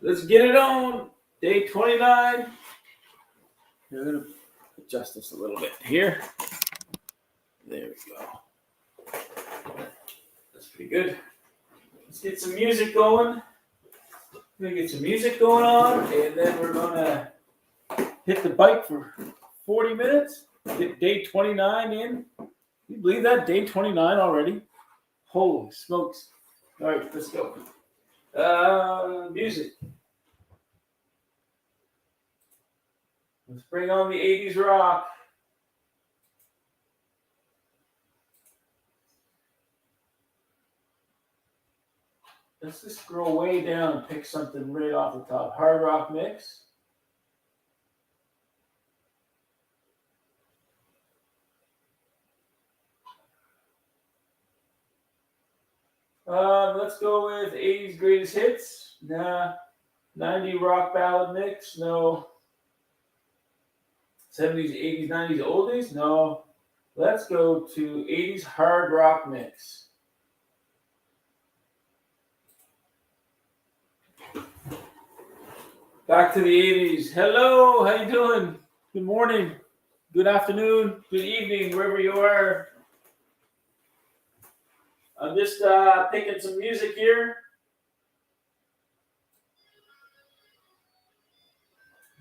Let's get it on. Day 29. We're going to adjust this a little bit here. There we go. That's pretty good. Let's get some music going. We're going to get some music going on, and then we're going to hit the bike for 40 minutes. Get day 29 in. Can you believe that? Day 29 already? Holy smokes. All right, let's go. Music. Let's bring on the 80s rock. Let's just scroll way down and pick something right off the top. Hard rock mix. Let's go with 80s greatest hits. Nah. 90 rock ballad mix. No. 70s, 80s, 90s oldies. No. Let's go to 80s hard rock mix. Back to the 80s. Hello, how you doing? Good morning, good afternoon, good evening, wherever you are. I'm just picking some music here.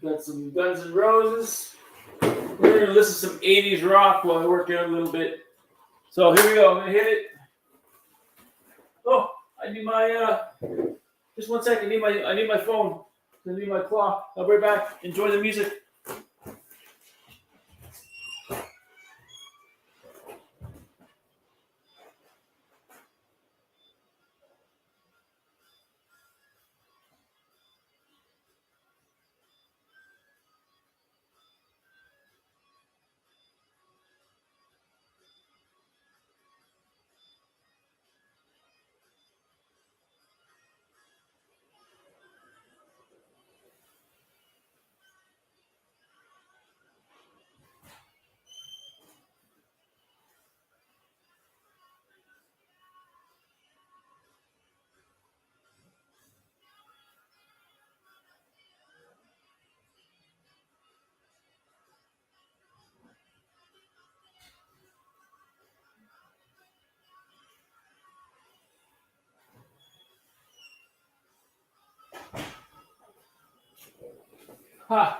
Got some Guns N' Roses. We're going to listen to some 80s rock while I work out a little bit. So here we go. I'm going to hit it. Oh, I need my, just 1 second. I need my phone. I need my clock. I'll be right back. Enjoy the music.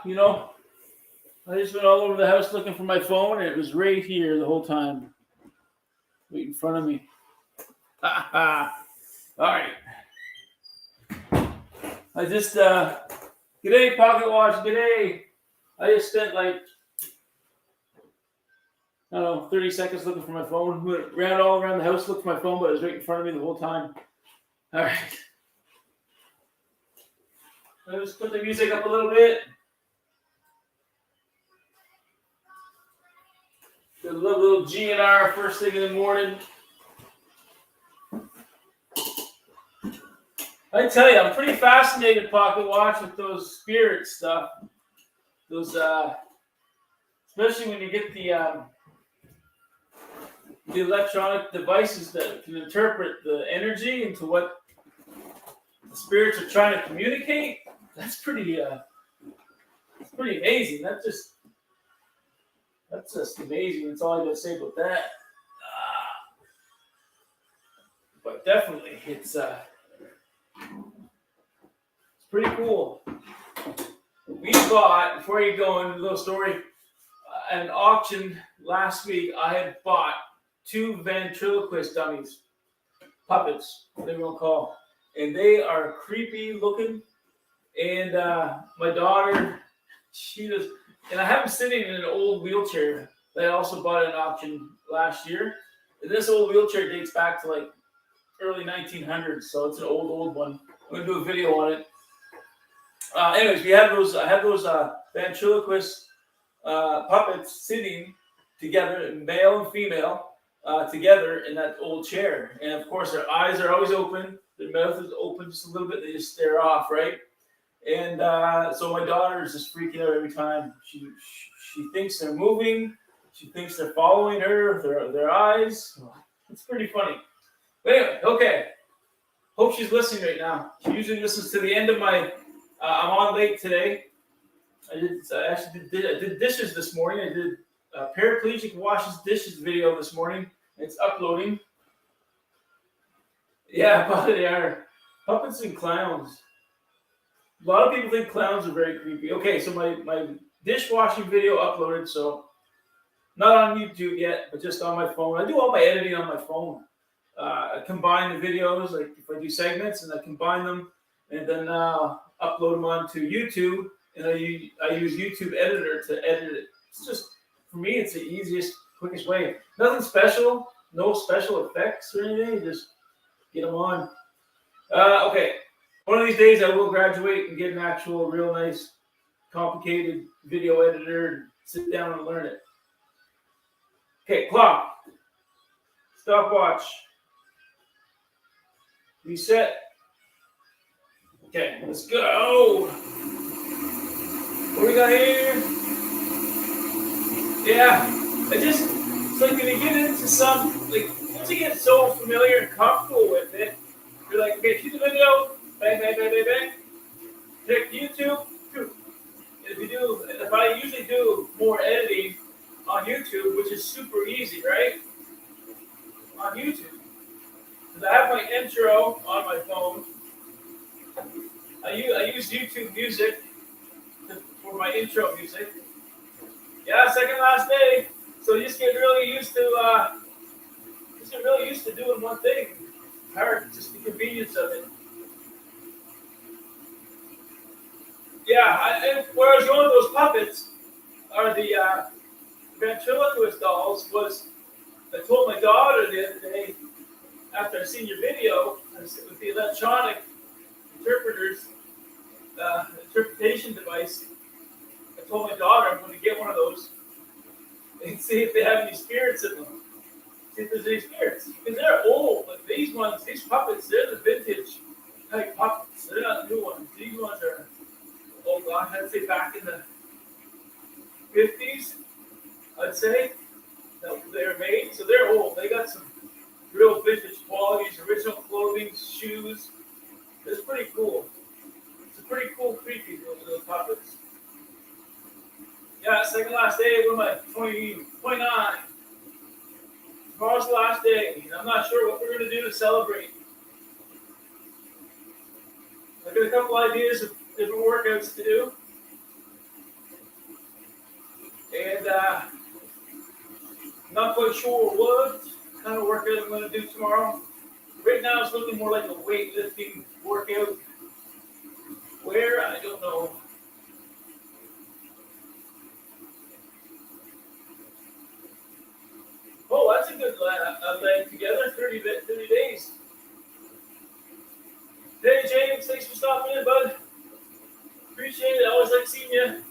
You know, I just went all over the house looking for my phone, and it was right here the whole time. Right in front of me. All right. I just, g'day, Pocket Watch, g'day. I just spent like, I don't know, 30 seconds looking for my phone. Ran all around the house looking for my phone, but it was right in front of me the whole time. All right. I'll just put the music up a little bit. Got a little GNR first thing in the morning. I tell you, I'm pretty fascinated, Pocket Watch, with those spirit stuff. Those, especially when you get the electronic devices that can interpret the energy into what the spirits are trying to communicate. That's pretty amazing. That's just amazing. That's all I gotta say about that. But definitely, it's pretty cool. We bought, before you go into the little story, at an auction last week, I had bought 2 ventriloquist dummies, puppets, whatever you want to call, and they are creepy looking. And my daughter, she does, and I have them sitting in an old wheelchair that I also bought at an auction last year. And this old wheelchair dates back to like early 1900s, so it's an old one. I'm gonna do a video on it. Anyways, we have those. I have those ventriloquist puppets sitting together, male and female, together in that old chair. And of course, their eyes are always open. Their mouth is open just a little bit. They just stare off, right? And so my daughter is just freaking out every time. She thinks they're moving. She thinks they're following her with their eyes. It's pretty funny. But anyway, okay. Hope she's listening right now. She usually listens to the end of my I'm on late today. I did dishes this morning. I did paraplegic washes dishes video this morning. It's uploading. Yeah, but they are puppets and clowns. A lot of people think clowns are very creepy. Okay, so my dishwashing video uploaded, so not on YouTube yet, but just on my phone. I do all my editing on my phone. I combine the videos, like if I do segments, and I combine them, and then upload them onto YouTube, and I use YouTube Editor to edit it. It's just, for me, it's the easiest, quickest way. Nothing special, no special effects or anything. Just get them on. Okay, one of these days I will graduate and get an actual, real nice, complicated video editor and sit down and learn it. Okay, clock, stopwatch, reset. Okay, let's go. What we got here? Yeah, it's like when you get into some, like, once you get so familiar and comfortable with it, you're like, okay, shoot the video, bang, bang, bang, bang, bang. Click YouTube. If I usually do more editing on YouTube, which is super easy, right? On YouTube. Because I have my intro on my phone. I use YouTube Music for my intro music. Yeah, second last day. So you just get really used to doing one thing. Hard, just the convenience of it. Yeah, whereas one of those puppets are the ventriloquist dolls. I told my daughter the other day, after I seen your video, with the electronic interpretation device, I told my daughter I'm going to get one of those and see if they have any spirits in them. See if there's any spirits. Because they're old. Like these puppets, they're the vintage type puppets. They're not the new ones. These ones are, oh gosh, I'd say back in the 50s, I'd say, that they're made. So they're old. They got some real vintage qualities, original clothing, shoes. It's pretty cool. It's a pretty cool, creepy little puppets. Yeah, second last day. What am I? 29. Tomorrow's the last day. I'm not sure what we're going to do to celebrate. I've got a couple ideas of different workouts to do. And not quite sure what kind of workout I'm going to do tomorrow. Right now it's looking more like a weightlifting workout. Where? I don't know. Oh, that's a good leg together. 30 days. Hey, James, thanks for stopping in, bud. Appreciate it. I always like seeing you.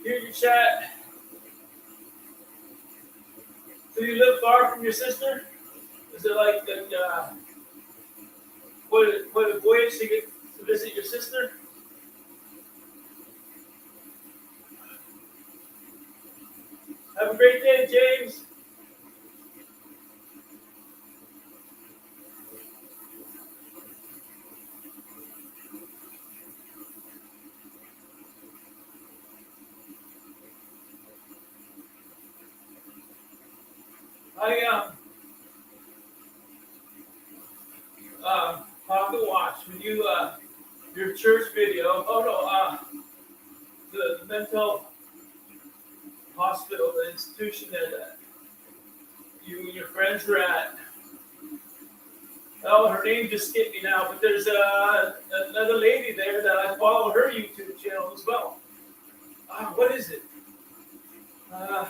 Hear your chat. Do you live far from your sister? Is it like quite a voyage to get to visit your sister? Have a great day, James. Pocket watch when you your church video. Oh no, the mental hospital, the institution that you and your friends were at. Oh, her name just skipped me now, but there's another lady there that I follow her YouTube channel as well. What is it? I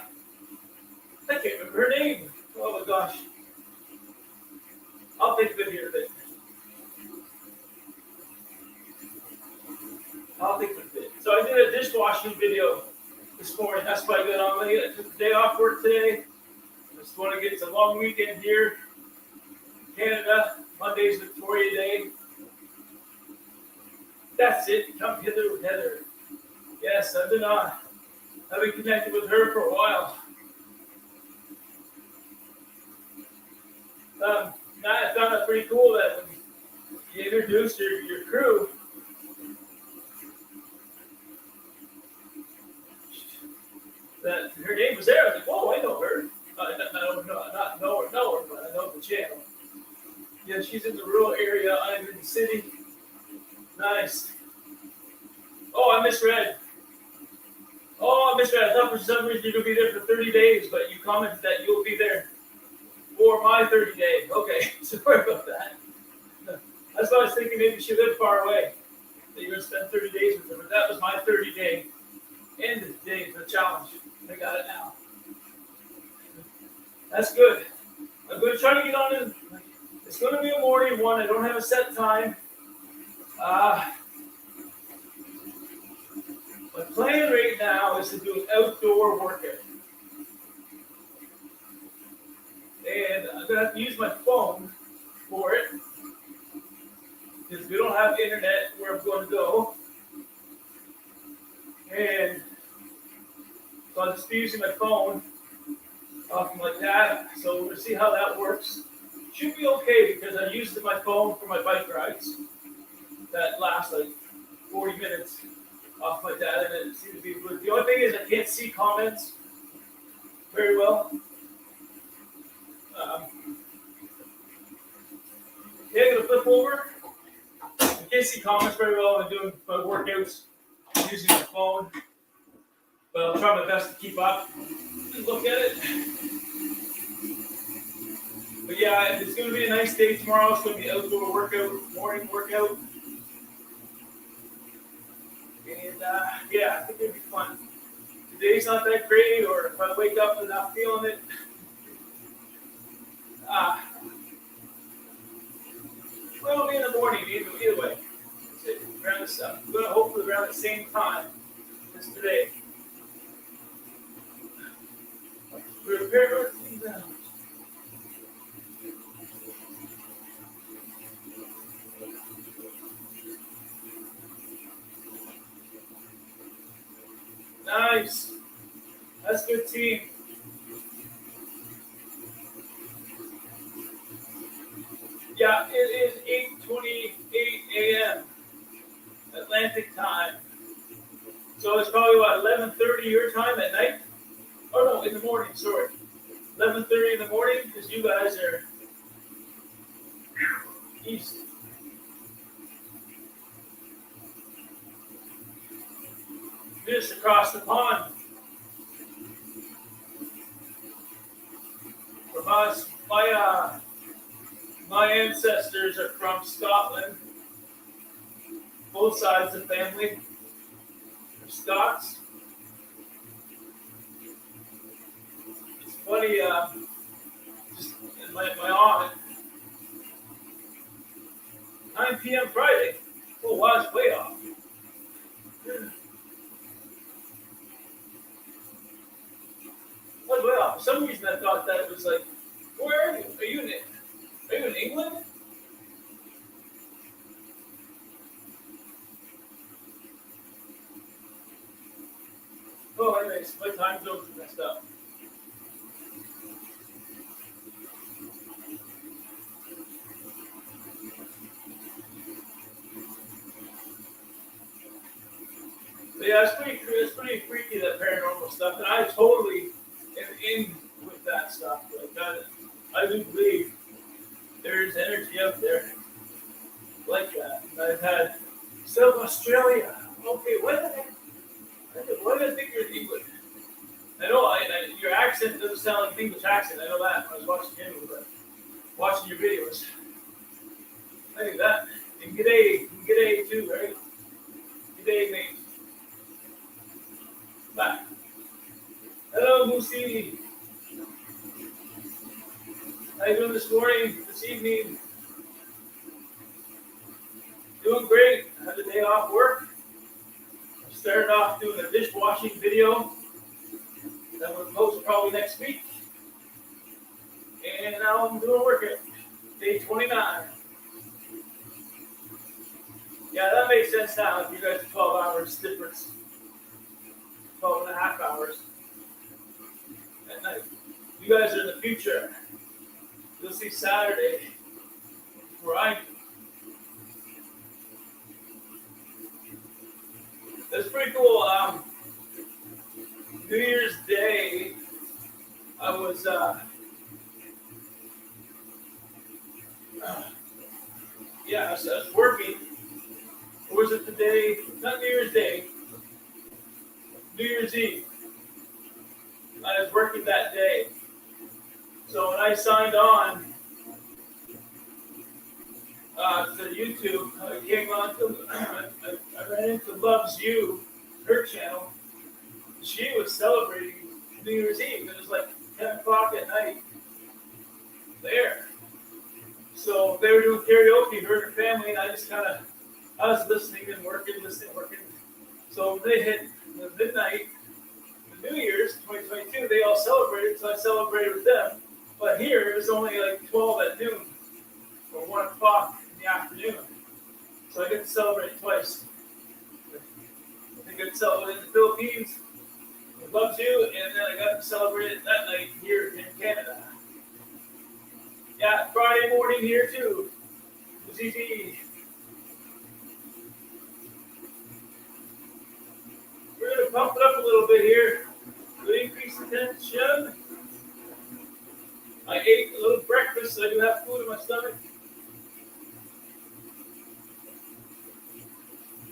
can't remember her name. Oh my gosh. I'll think of it here a bit. So I did a dishwashing video this morning. That's why I got on late. I took the day off work today. Just want to get a long weekend here in Canada. Monday's Victoria Day. That's it. Come hither with Heather. Yes, I've been connected with her for a while. I found that pretty cool that when you introduced your crew, that her name was there. I was like, whoa, I know her. I don't know her, but I know the channel. Yeah, she's in the rural area. I'm in the city. Nice. Oh, I misread. I thought for some reason you're going to be there for 30 days, but you commented that you'll be there for my 30 day. Okay, sorry about that. That's why I was thinking maybe she lived far away. That you're going to spend 30 days with her. But that was my 30 day end of the day, the challenge. I got it now. That's good. I'm going to try to get on in. It's going to be a morning one. I don't have a set time. My plan right now is to do an outdoor workout. And I'm going to have to use my phone for it. Because we don't have internet where I'm going to go. And so I'll just be using my phone off my data. So we're going to see how that works. Should be okay because I used my phone for my bike rides. That last like 40 minutes off my data, and it seems to be good. The only thing is I can't see comments very well. Okay, I'm going to flip over. I can't see comments very well when I'm doing my workouts using my phone. But I'll try my best to keep up and look at it. But yeah, it's going to be a nice day tomorrow. It's going to be outdoor workout, morning workout. And yeah, I think it'll be fun. Today's not that great, or if I wake up and not feeling it, well, it'll be in the morning, either way. I'm going to hopefully around the same time as today. Prepare things out. Nice. That's a good team. Yeah, it is 8:28 a.m. Atlantic time. So it's probably about 11:30 your time at night. Oh no, in the morning, sorry. 11:30 in the morning because you guys are east. Just across the pond from us. My ancestors are from Scotland. Both sides of the family are Scots. It's funny, just my aunt, 9 p.m. Friday. Oh, wow, it's way off. Well, for some reason I thought that it was like, where are you? Are you in England? Oh, anyways, my time zone's messed up. But yeah, it's pretty freaky, that paranormal stuff, and I totally am in with that stuff. Like that, I do believe there's energy out there like that. And I've had South Australia. Okay, why did I think you're in England? I know your accent doesn't sound like an English accent. I know that when I was watching you, but watching your videos. I knew that. And g'day too, right? G'day, mate. Bye. Hello, Moosey. How you doing this morning, this evening? Doing great. I had a day off work. I started off doing a dishwashing video that will post probably next week. And now I'm doing a workout. Day 29. Yeah, that makes sense now. If you guys are 12 hours difference. 12 and a half hours at night. You guys are in the future. You'll see Saturday before I do. That's pretty cool. New Year's Day, I was I was working. Or was it the day? Not New Year's Day. New Year's Eve. I was working that day. So when I signed on to YouTube, I came on to, I ran into Loves You, her channel. She was celebrating New Year's Eve. It was like 10 o'clock at night there. So they were doing karaoke, her and her family, and I was listening and working. So when they hit the midnight, the New Year's 2022, they all celebrated, so I celebrated with them. But here, it was only like 12 at noon, or 1 o'clock in the afternoon. So I get to celebrate twice. I get to celebrate in the Philippines, I Loves You, and then I got to celebrate it that night here in Canada. Yeah, Friday morning here too. It was easy. We're going to pump it up a little bit here. Good increase in tension. I ate a little breakfast, so I do have food in my stomach.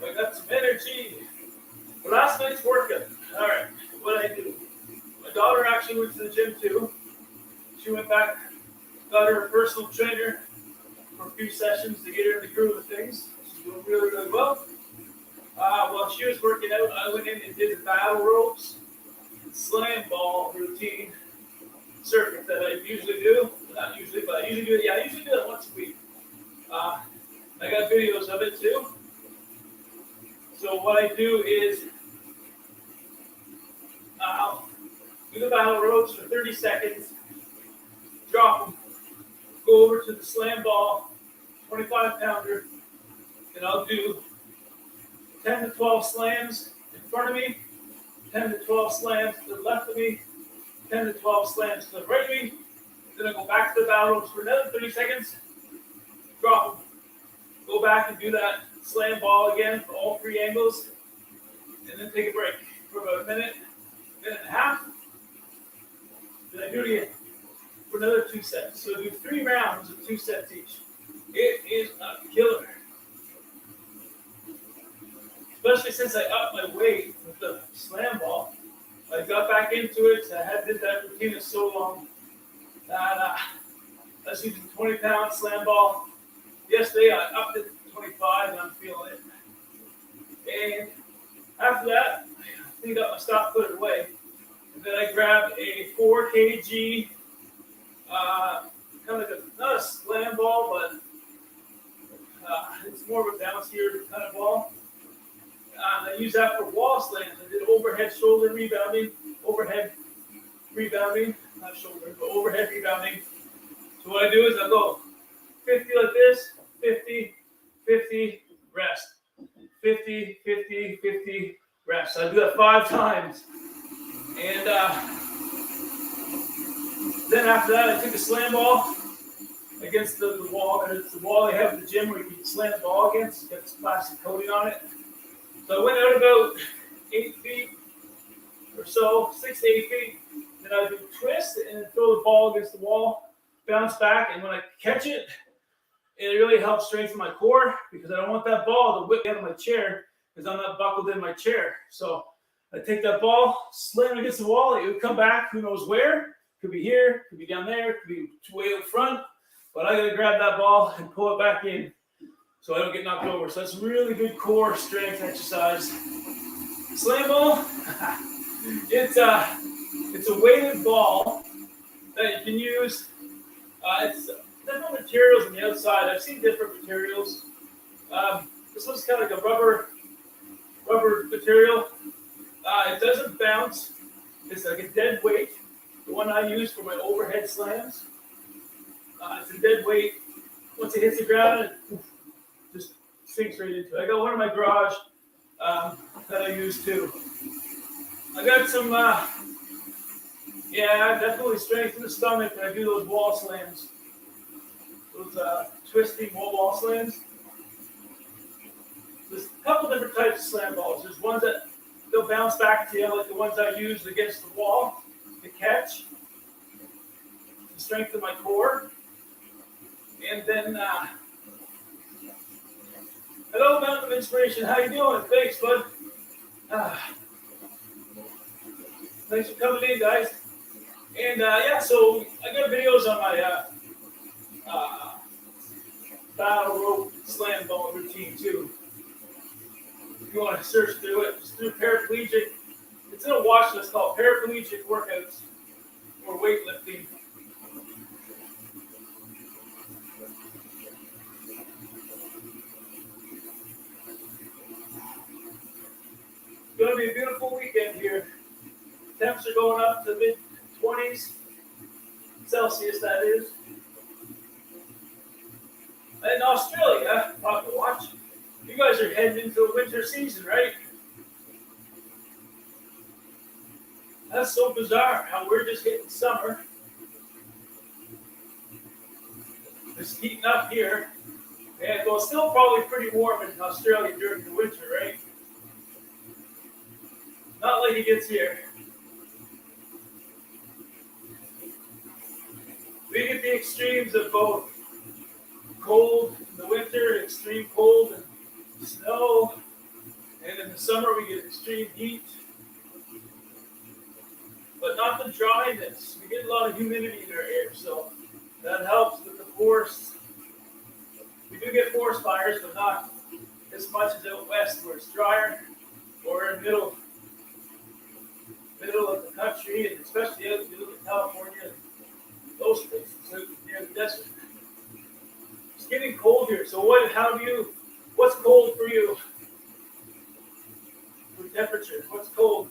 I got some energy. But last night's workout. All right, what I do. My daughter actually went to the gym too. She went back, got her a personal trainer for a few sessions to get her in the groove of things. She's doing really, really well. While she was working out, I went in and did the battle ropes, slam ball routine circuit that I usually do. Not usually, but I usually do it. Yeah, I usually do it once a week. I got videos of it too. So what I do is do the battle ropes for 30 seconds, drop them, go over to the slam ball, 25-pounder, and I'll do 10 to 12 slams in front of me, 10 to 12 slams to the left of me, 10 to 12 slams to the right of me. Then I go back to the battle ropes for another 30 seconds, drop them, go back and do that slam ball again for all three angles, and then take a break for about a minute and a half. Then I do it again for another 2 sets. So I do 3 rounds of 2 sets each. It is a killer. Especially since I upped my weight with the slam ball. I got back into it. I had did that routine for so long. I was using 20-pound slam ball. Yesterday I upped it to 25 and I'm feeling it. And after that, I cleaned up my stuff, put it away. And then I grabbed a 4 kg, kind of like not a slam ball, but it's more of a bouncier kind of ball. I use that for wall slams. I did overhead shoulder rebounding, not shoulder, but overhead rebounding. So what I do is I go 50 like this, 50, 50, rest. 50, 50, 50, rest. So I do that 5 times. And then after that, I took a slam ball against the wall. And it's the wall they have in the gym where you can slam the ball against. It's got this plastic coating on it. So I went out about 8 feet or so, 6 to 8 feet. Then I would twist and then throw the ball against the wall, bounce back, and when I catch it, it really helps strengthen my core because I don't want that ball to whip out of my chair because I'm not buckled in my chair. So I take that ball, slam it against the wall, it would come back, who knows where. Could be here, could be down there, could be way out front. But I gotta grab that ball and pull it back in so I don't get knocked over. So that's really good core strength exercise. Slam ball, it's a weighted ball that you can use. It's different materials on the outside. I've seen different materials. This one's kind of like a rubber material. It doesn't bounce. It's like a dead weight. The one I use for my overhead slams. It's a dead weight. Once it hits the ground, it just sinks right into it. I got one in my garage that I use too. I got some, definitely strength in the stomach when I do those wall slams. Those twisting wall slams. There's a couple different types of slam balls. There's ones that they'll bounce back to you like the ones I used against the wall to catch, to strengthen my core. And then, hello, Mountain of Inspiration. How you doing? Thanks, bud. Thanks for coming in, guys. And yeah, so I got videos on my battle rope slam ball routine too. If you want to search through it, just through paraplegic. It's in a watch list called Paraplegic Workouts or Weightlifting. It's going to be a beautiful weekend here. Temps are going up to the mid-20s Celsius, that is. In Australia, I'll watch. You guys are heading into the winter season, right? That's so bizarre how we're just hitting summer. It's heating up here. And well, it's still probably pretty warm in Australia during the winter, right? Not like it gets here. We get the extremes of both cold in the winter, extreme cold and snow, and in the summer we get extreme heat. But not the dryness. We get a lot of humidity in our air, so that helps with the forest. We do get forest fires, but not as much as out west where it's drier, or in middle of the country, and especially out if you look at California, those places near the desert. It's getting cold here. So what's cold for you? For temperature, what's cold?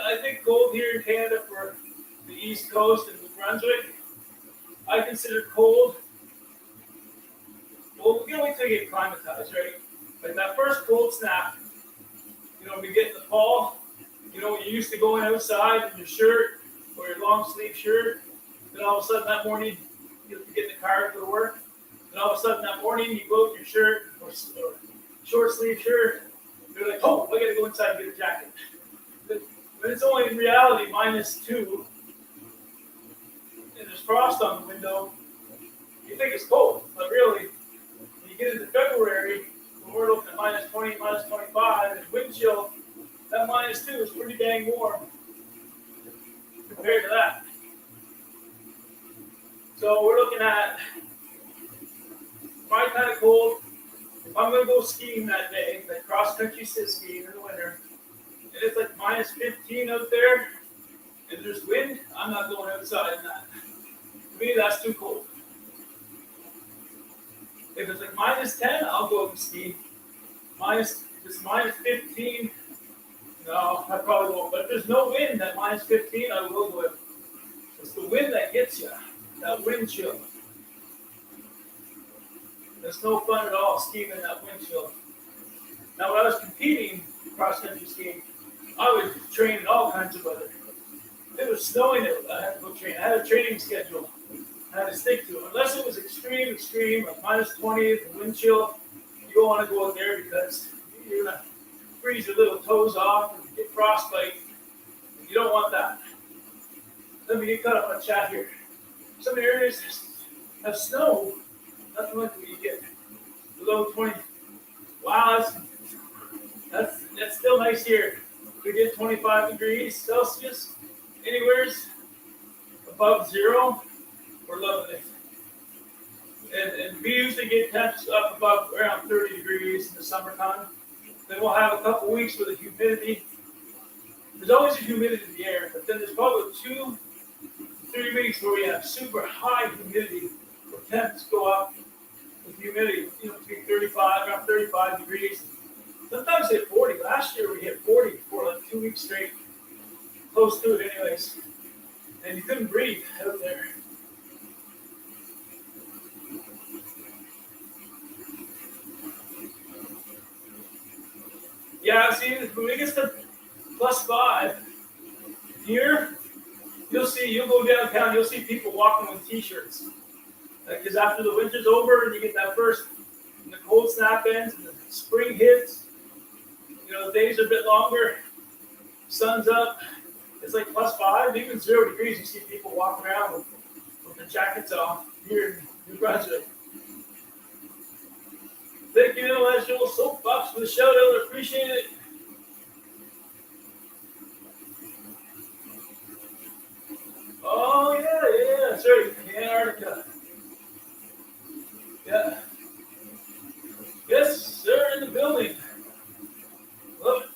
I think cold here in Canada for the East Coast and New Brunswick, I consider cold. Well, we can wait till you get acclimatized, right? Like that first cold snap, we get in the fall, you're used to going outside in your shirt or your long sleeve shirt. Then all of a sudden that morning, you get in the car to go to work. Then all of a sudden that morning, you go out in your shirt or short sleeve shirt. You're like, oh, I gotta go inside and get a jacket. But it's only in reality -2, and there's frost on the window. You think it's cold, but really, when you get into February, when we're looking at -20, -25, and wind chill, that -2 is pretty dang warm compared to that. So we're looking at my kind of cold. If I'm going to go skiing that day, like cross-country skiing in the winter, and it's like -15 out there, and there's wind, I'm not going outside in that. To me, that's too cold. If it's like -10, I'll go out and ski. If it's -15, no, I probably won't. But if there's no wind at -15, I will go out. It's the wind that gets you, that wind chill. There's no fun at all skiing in that wind chill. Now, when I was competing cross-country skiing, I was training all kinds of weather. It was snowing out. I had to go train. I had a training schedule. I had to stick to it. Unless it was extreme, like -20, the wind chill, you don't want to go out there because you're going to freeze your little toes off and get frostbite. You don't want that. Let me get caught up on chat here. Some areas have snow. Nothing like what you get below 20. Wow, that's still nice here. We get 25 degrees Celsius. Anywhere's above 0, we're loving it. And we usually get temps up above around 30 degrees in the summertime. Then we'll have a couple weeks with the humidity. There's always a humidity in the air, but then there's probably 2 to 3 weeks where we have super high humidity, where temps go up with humidity, between 35 degrees. Sometimes hit 40. Last year we hit 40 for like 2 weeks straight. Close to it anyways. And you couldn't breathe out there. Yeah, see, when it gets to +5, Here, you'll go downtown, you'll see people walking with t-shirts. Because after the winter's over and you get that first, and the cold snap ends and the spring hits, the days are a bit longer, sun's up, it's like +5, even 0 degrees, you see people walking around with their jackets off here in New Brunswick. Thank you, Intellectual Soapbox, for the shout out, I appreciate it. Oh, yeah, that's right, Antarctica. Yeah. Yes, sir, in the building. Love it.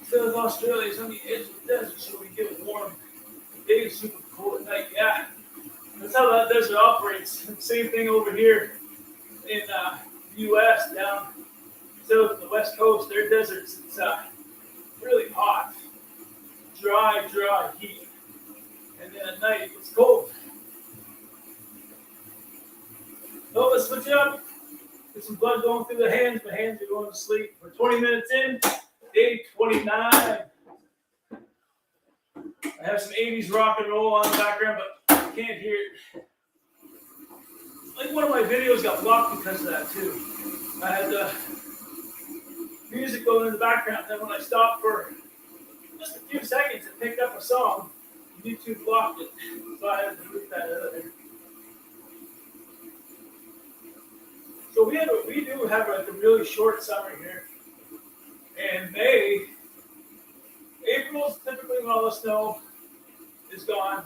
South Australia is on the edge of the desert, so we get warm. The day is super cold at night. Yeah, that's how that desert operates. Same thing over here in the U.S. down south of the West Coast. Their deserts, it's really hot, dry heat, and then at night it's cold. So let's switch it up. Get some blood going through the hands. My hands are going to sleep. We're 20 minutes in, day 29. I have some 80s rock and roll on the background, but I can't hear it. I think one of my videos got blocked because of that too. I had the music going in the background, then when I stopped for just a few seconds and picked up a song, YouTube blocked it. So I had to move that out of there. So we do have a really short summer here. And April is typically when all the snow is gone.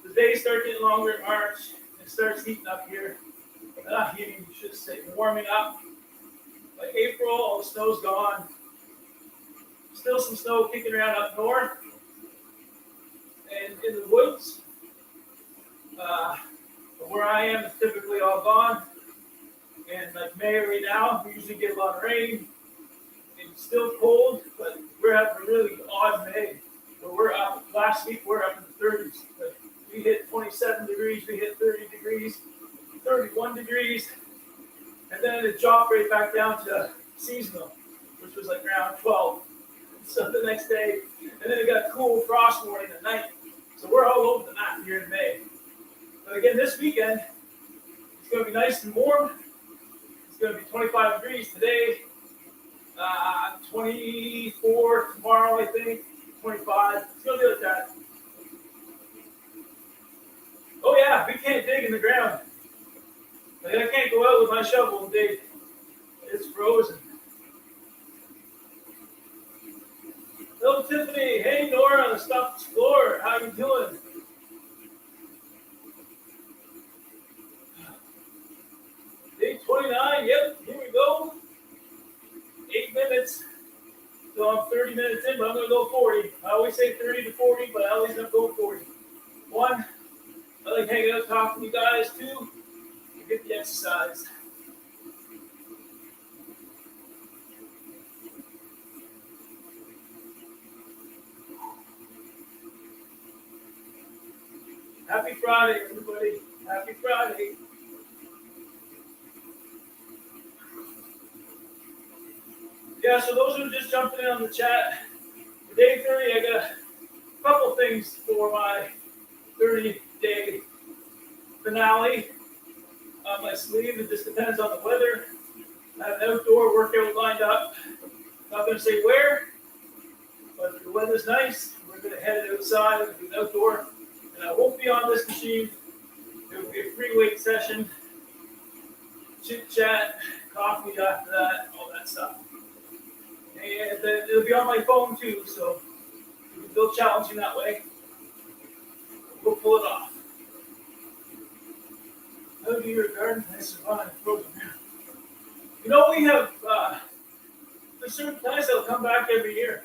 The days start getting longer in March. It starts heating up here. Not heating, you should say, warming up. By April, all the snow's gone. Still some snow kicking around up north and in the woods. But where I am, it's typically all gone. And like May right now, we usually get a lot of rain. It's still cold, but we're having a really odd May. Where we're up, last week we're up in the 30s. Like we hit 27 degrees, we hit 30 degrees, 31 degrees. And then it dropped right back down to seasonal, which was like around 12. So the next day, and then it got a cool frost warning at night. So we're all over the map here in May. But again, this weekend, it's going to be nice and warm. It's going to be 25 degrees today, 24 tomorrow, I think, 25. It's going to be like that. Oh yeah, we can't dig in the ground. Like, I can't go out with my shovel and dig. It's frozen. Hello, Tiffany. Hey, Nora on the Stop Explorer. How you doing? Day 29. Yep, here we go. 8 minutes. So I'm 30 minutes in, but I'm going to go 40. I always say 30 to 40, but I always end up going 40. One, I like hanging out talking to you guys. Two, you get the exercise. Happy Friday, everybody. Happy Friday. Yeah, so those who are just jumping in on the chat, for day 30, I got a couple things for my 30-day finale on my sleeve. It just depends on the weather. I have an outdoor workout lined up. Not going to say where, but if the weather's nice, we're going to head outside and do an outdoor. And I won't be on this machine. It will be a free weight session, chit chat, coffee after that, all that stuff. And it'll be on my phone too, so it'll challenge you that way. We'll pull it off. How do your garden plants survive frozen? We have there's certain plants that'll come back every year.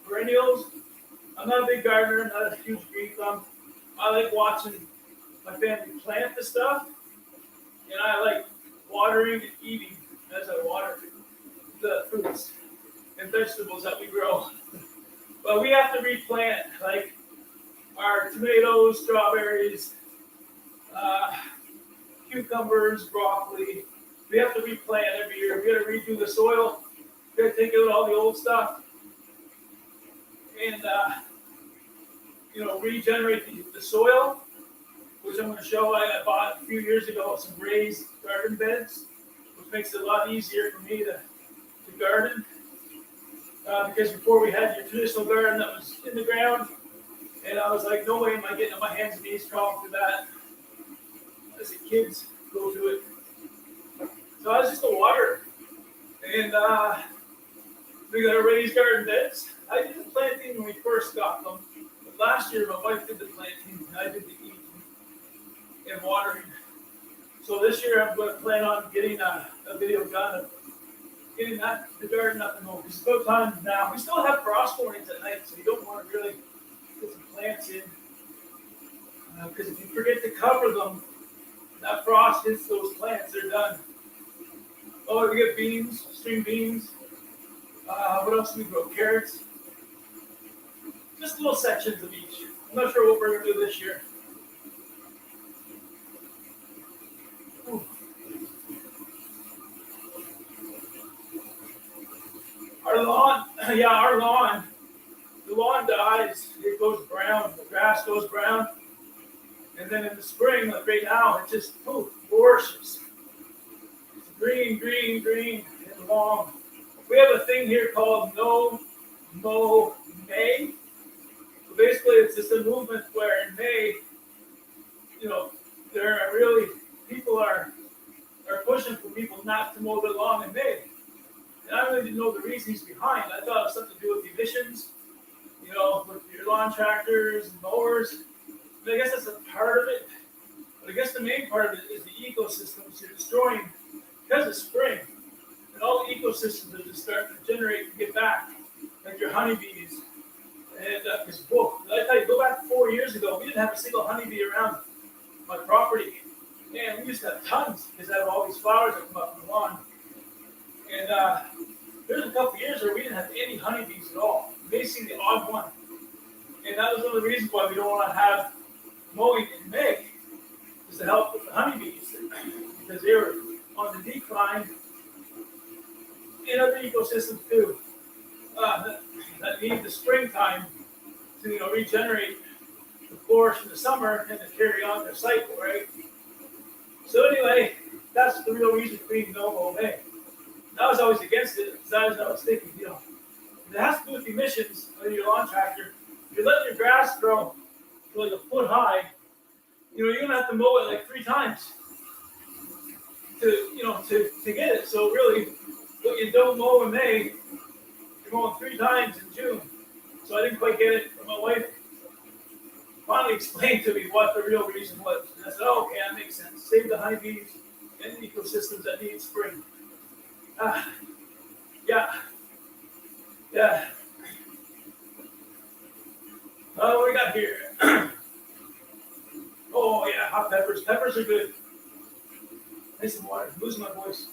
Perennials. I'm not a big gardener, not a huge green thumb. I like watching my family plant the stuff, and I like watering and eating as I water the fruits and vegetables that we grow. But we have to replant, like our tomatoes, strawberries, cucumbers, broccoli. We have to replant every year. We got to redo the soil. We got to take out all the old old stuff and regenerate the soil, which I'm going to show. I bought a few years ago some raised garden beds, which makes it a lot easier for me to garden. Because before we had your traditional garden that was in the ground, and I was like, no way am I getting on my hands and knees crawling through that. As the kids go through it. So I was just a water. And we got a raised garden beds. I did the planting when we first got them. But last year, my wife did the planting, and I did the eating and watering. So this year, I'm going to plan on getting a video done of getting the garden up and moving. It's about time now. We still have frost warnings at night, so you don't want to really put some plants in. Because if you forget to cover them, that frost hits those plants, they're done. Oh, we get beans, string beans. What else do we grow? Carrots. Just little sections of each. I'm not sure what we're going to do this year. Ooh. Our lawn, the lawn dies, it goes brown, the grass goes brown, and then in the spring, like right now, it just flourishes. It's green, green, green, and long. We have a thing here called No Mow May. So basically, it's just a movement where in May, there are really, people are pushing for people not to mow their lawn in May. And I really didn't know the reasons behind. I thought it was something to do with the emissions, with your lawn tractors and mowers. And I guess that's a part of it. But I guess the main part of it is the ecosystems you're destroying because of spring. And all the ecosystems are just starting to generate and get back, like your honeybees. And because, I tell you, go back 4 years ago, we didn't have a single honeybee around my property. Man, we used to have tons because I have all these flowers that come up from the lawn. And there's a couple of years where we didn't have any honeybees at all. You may see the odd one. And that was one of the reasons why we don't want to have mowing in May, is to help with the honeybees, because they were on the decline in other ecosystems too. That need the springtime to regenerate, to flourish in the summer, and to carry on their cycle, right? So anyway, that's the real reason for being no mow May. I was always against it, because I was thinking, it has to do with emissions of your lawn tractor. If you're letting your grass grow to like a foot high, you're gonna have to mow it like 3 times to get it. So really, what you don't mow in May, you're mowing 3 times in June. So I didn't quite get it. But my wife finally explained to me what the real reason was. And I said, oh, okay, that makes sense. Save the honeybees and ecosystems that need spring. Yeah. What we got here? Oh, yeah, hot peppers. Peppers are good. Need some water. I'm losing my voice.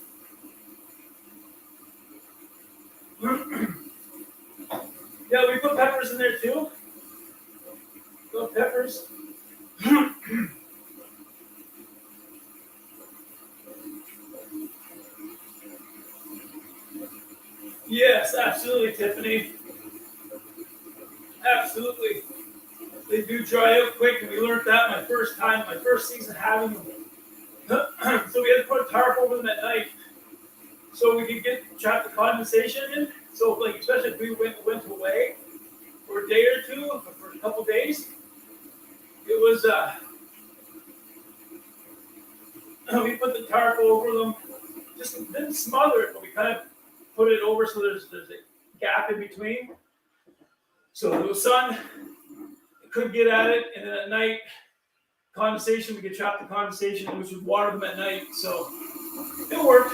Yeah, we put peppers in there too. Love peppers. Yes, absolutely, Tiffany. Absolutely. They do dry out quick, and we learned that my first season having them. So we had to put a tarp over them at night so we could trap the condensation in. So, especially if we went away for a day or two, or for a couple days, it was, we put the tarp over them. Just didn't smother it, but we kind of put it over so there's a gap in between. So the sun could get at it, and then at night, condensation, we could trap the condensation, which would water them at night. So it worked.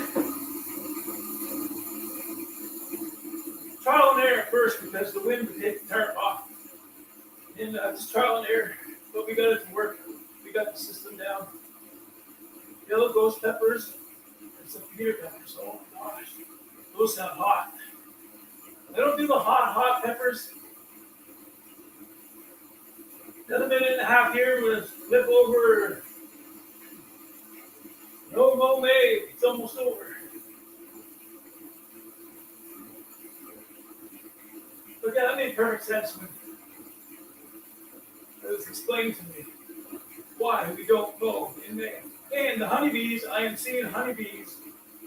Trial and error at first, because the wind would take the tarp off. And just trial and error, but we got it to work. We got the system down. Yellow ghost peppers and some peter peppers. Oh my gosh, those sound hot. I don't do the hot peppers. Another minute and a half here, we're going to flip over. No mow May, it's almost over. But yeah, that made perfect sense when it was explained to me why we don't go in May. And the honeybees, I am seeing honeybees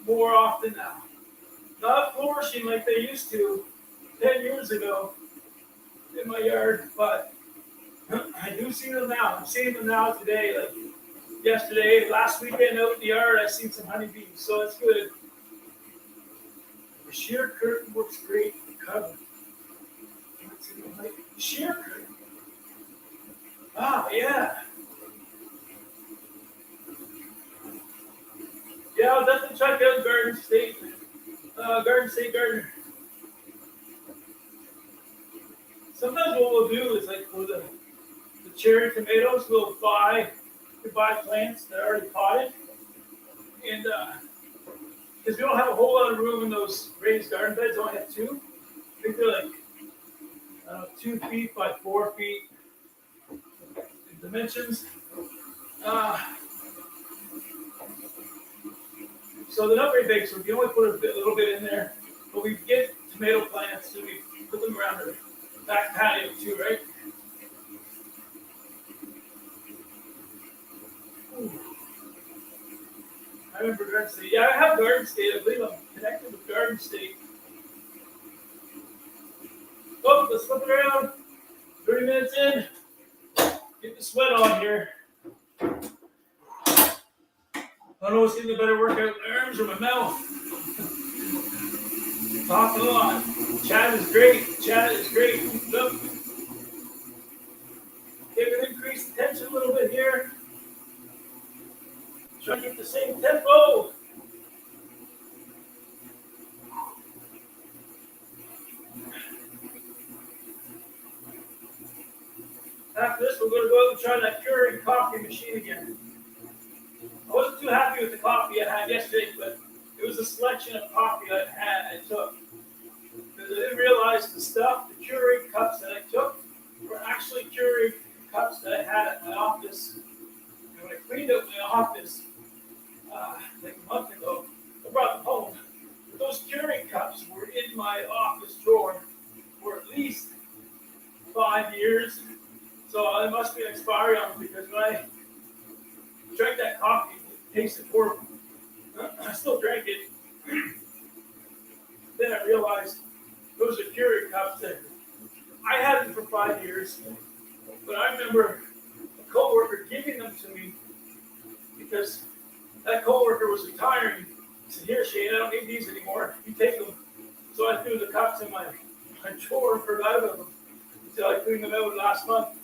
more often now. Not flourishing like they used to 10 years ago in my yard, but I do see them now. I'm seeing them now today, like yesterday, last weekend out in the yard, I seen some honeybees, so it's good. The sheer curtain works great for cover. Sheer curtain. Ah, yeah. Yeah, I'll definitely check out Garden State Gardener. Sometimes what we'll do is like for the cherry tomatoes, we'll buy plants that are already potted, and because we don't have a whole lot of room in those raised garden beds, I only have two. I think they're like 2 feet by 4 feet in dimensions. So they're not very big, so we can only put a little bit in there. But we get tomato plants and we put them around our back patio too, right? Ooh. I remember Garden State. Yeah, I have Garden State. I believe I'm connected with Garden State. Oh, let's flip it around. 30 minutes in. Get the sweat on here. I don't know what's getting a better workout, my arms or my mouth. Talking a lot. Chat is great. Look. Okay, we'll increase the tension a little bit here. Try to keep the same tempo. After this, we're going to go out and try that Keurig coffee machine again. I wasn't too happy with the coffee I had yesterday, but it was a selection of coffee I took. Because I didn't realize the Keurig cups that I took were actually Keurig cups that I had at my office. And when I cleaned out my office, like a month ago, I brought them home. But those Keurig cups were in my office drawer for at least 5 years. So there must be an expiry on them because when I drank that coffee, it tasted horrible. I still drank it. Then I realized those are Keurig cups that I had them for 5 years, but I remember a coworker giving them to me because that coworker was retiring. He said, "Here, Shane, I don't need these anymore. You take them." So I threw the cups in my drawer and forgot about them until I cleaned them out last month.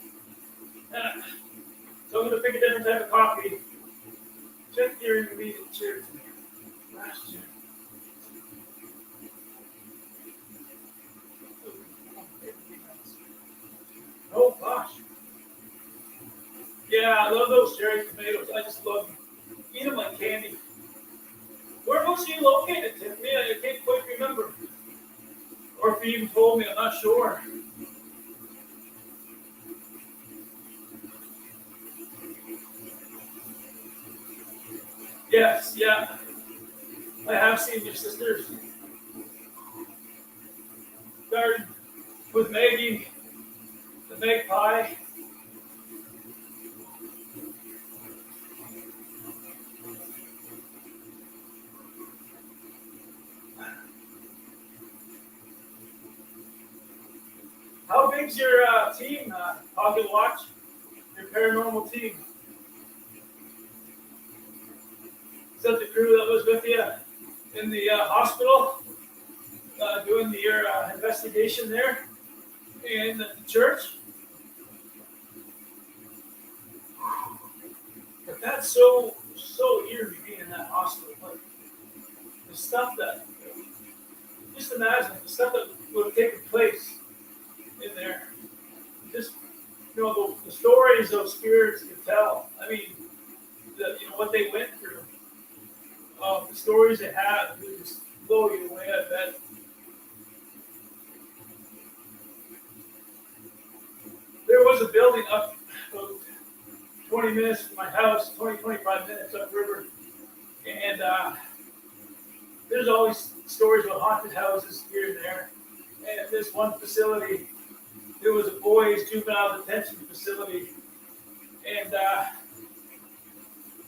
So I'm going to pick a different type of coffee. Check your intermediate chair to me. Last year. Oh gosh. Yeah, I love those cherry tomatoes. I just love them. Eat them like candy. Where was you located, Tiffany? I can't quite remember. Or if you even told me, I'm not sure. Yes, yeah. I have seen your sisters. Garden with Maggie, the magpie. How big's your team, Pocket Watch? Your paranormal team? Is that the crew that was with you in the hospital doing your investigation there in the church? But that's so eerie being in that hospital. Like the stuff that, just imagine the stuff that would have taken place in there. Just, the stories those spirits could tell. I mean, what they went through. The stories they had would just blow you away, I bet. There was a building up about 20 minutes from my house, 25 minutes upriver. And there's always stories about haunted houses here and there. And this one facility, it was a boys' juvenile detention facility, and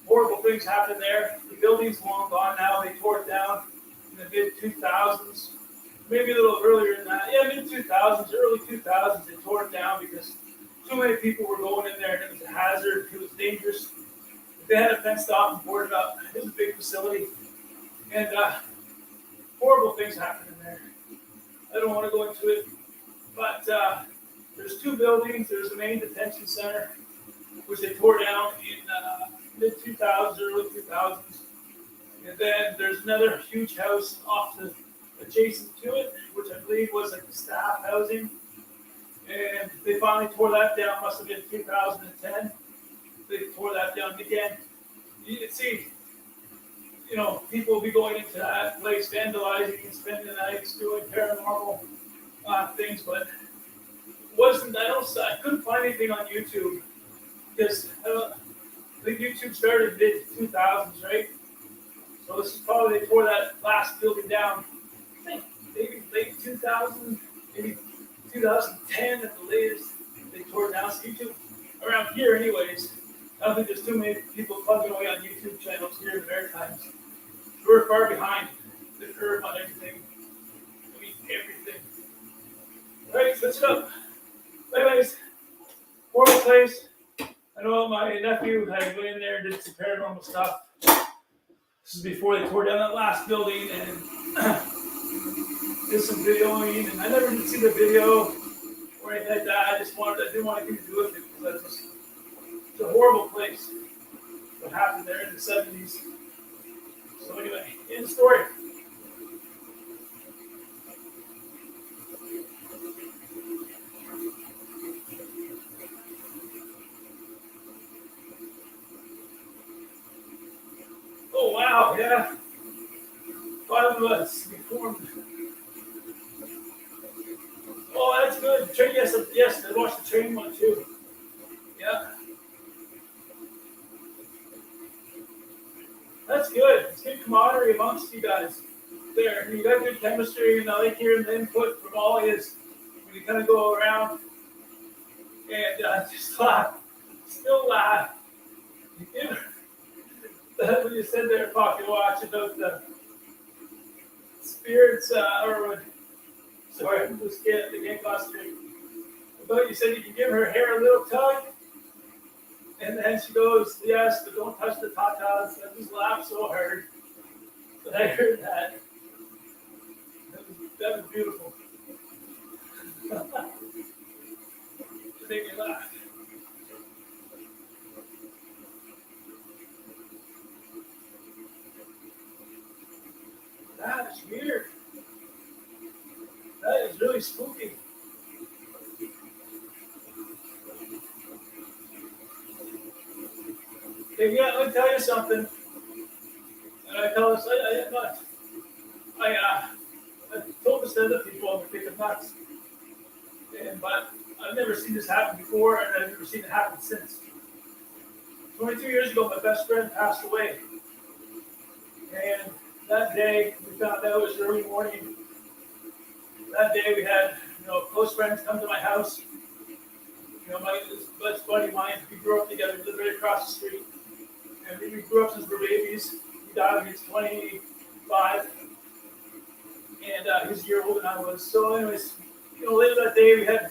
horrible things happened there. The building's long gone now. They tore it down in the mid 2000s, maybe a little earlier than that. Yeah, mid 2000s, early 2000s. They tore it down because too many people were going in there, and it was a hazard. It was dangerous. They had it fenced off and boarded up. It was a big facility, and horrible things happened in there. I don't want to go into it, but there's two buildings. There's the main detention center, which they tore down in mid 2000s, early 2000s. And then there's another huge house off to adjacent to it, which I believe was like the staff housing. And they finally tore that down. Must have been 2010. They tore that down again. You can see, people will be going into that place, vandalizing and spending the nights doing paranormal things, but I couldn't find anything on YouTube because I think YouTube started mid 2000s, right? So this is probably they tore that last building down. I think maybe late 2000, maybe 2010 at the latest. They tore it down. So YouTube around here, anyways. I don't think there's too many people plugging away on YouTube channels here in the Maritimes. We're far behind the curve on everything. I mean, everything. All right, switch it up. Anyways, horrible place. I know my nephew had went in there and did some paranormal stuff. This is before they tore down that last building and did some videoing. And I never did see the video or anything like that. I didn't want anything to do with it because it's a horrible place. What happened there in the 70s. So anyway, in the story. Oh wow, yeah. 5 of us. We formed. Oh, that's good. Train, yes, I watched the train one too. Yeah. That's good. It's good camaraderie amongst you guys there. You got good chemistry, and I like hearing the input from all his when you kind of go around and just laugh, still laugh. When you sit there talking, watch about the spirits, I'm just getting concentrated. But you said you can give her hair a little tug. And then she goes, yes, but don't touch the tatas. I just laughed so hard that I heard that. That was beautiful. It made me laugh. That is weird. That is really spooky. Okay, yeah, let me tell you something. And I tell this, I told this to other people, I'm think I'm nuts. But I've never seen this happen before, and I've never seen it happen since. 22 years ago, my best friend passed away. And that day, we found out it was early morning. That day, we had, close friends come to my house. My best buddy of mine, we grew up together, we lived right across the street. And we grew up since we were babies. He died when he was 25. And he was a year older than I was. So anyways, later that day, we had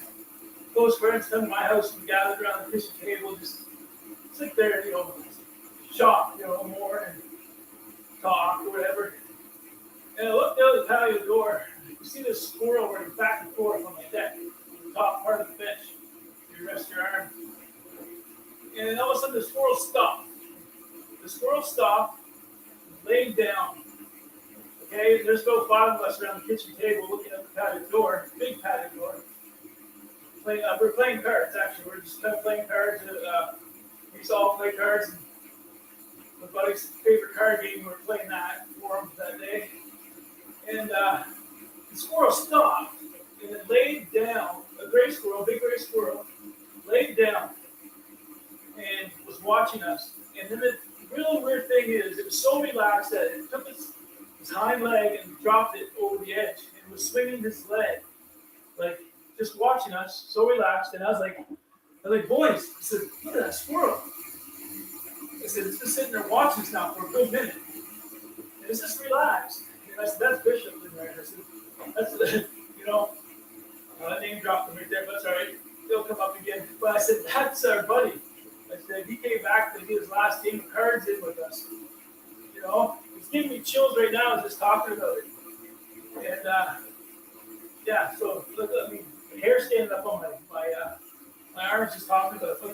close friends come to my house and we gathered around the kitchen table, just sit there, shop, more and talk or whatever. And I looked out the patio door. You see this squirrel running back and forth on my deck, the top part of the bench. You rest your arm. And then all of a sudden, the squirrel stopped. The squirrel stopped, laid down. Okay, there's about 5 of us around the kitchen table looking at the patio door, big patio door. We're playing cards, actually. We're just kind of playing cards. We used to all play cards. And my buddy's favorite card game, we were playing that for him that day. And the squirrel stopped and it laid down, a gray squirrel, big gray squirrel, laid down and was watching us. And then the really weird thing is, it was so relaxed that it took his hind leg and dropped it over the edge and was swinging his leg like just watching us, so relaxed. And I was like, boys, I said, look at that squirrel. I said, it's been sitting there watching us now for a good minute. And it's just relaxed. And I said, that's Bishop in there. And I said, that's, you know, I name dropped him right there, but that's all right. He'll come up again. But I said, that's our buddy. I said, he came back to do his last game of cards in with us. You know, it's giving me chills right now just talking about it. And yeah, so look, I mean, the hair standing up on my arms just talking about it. But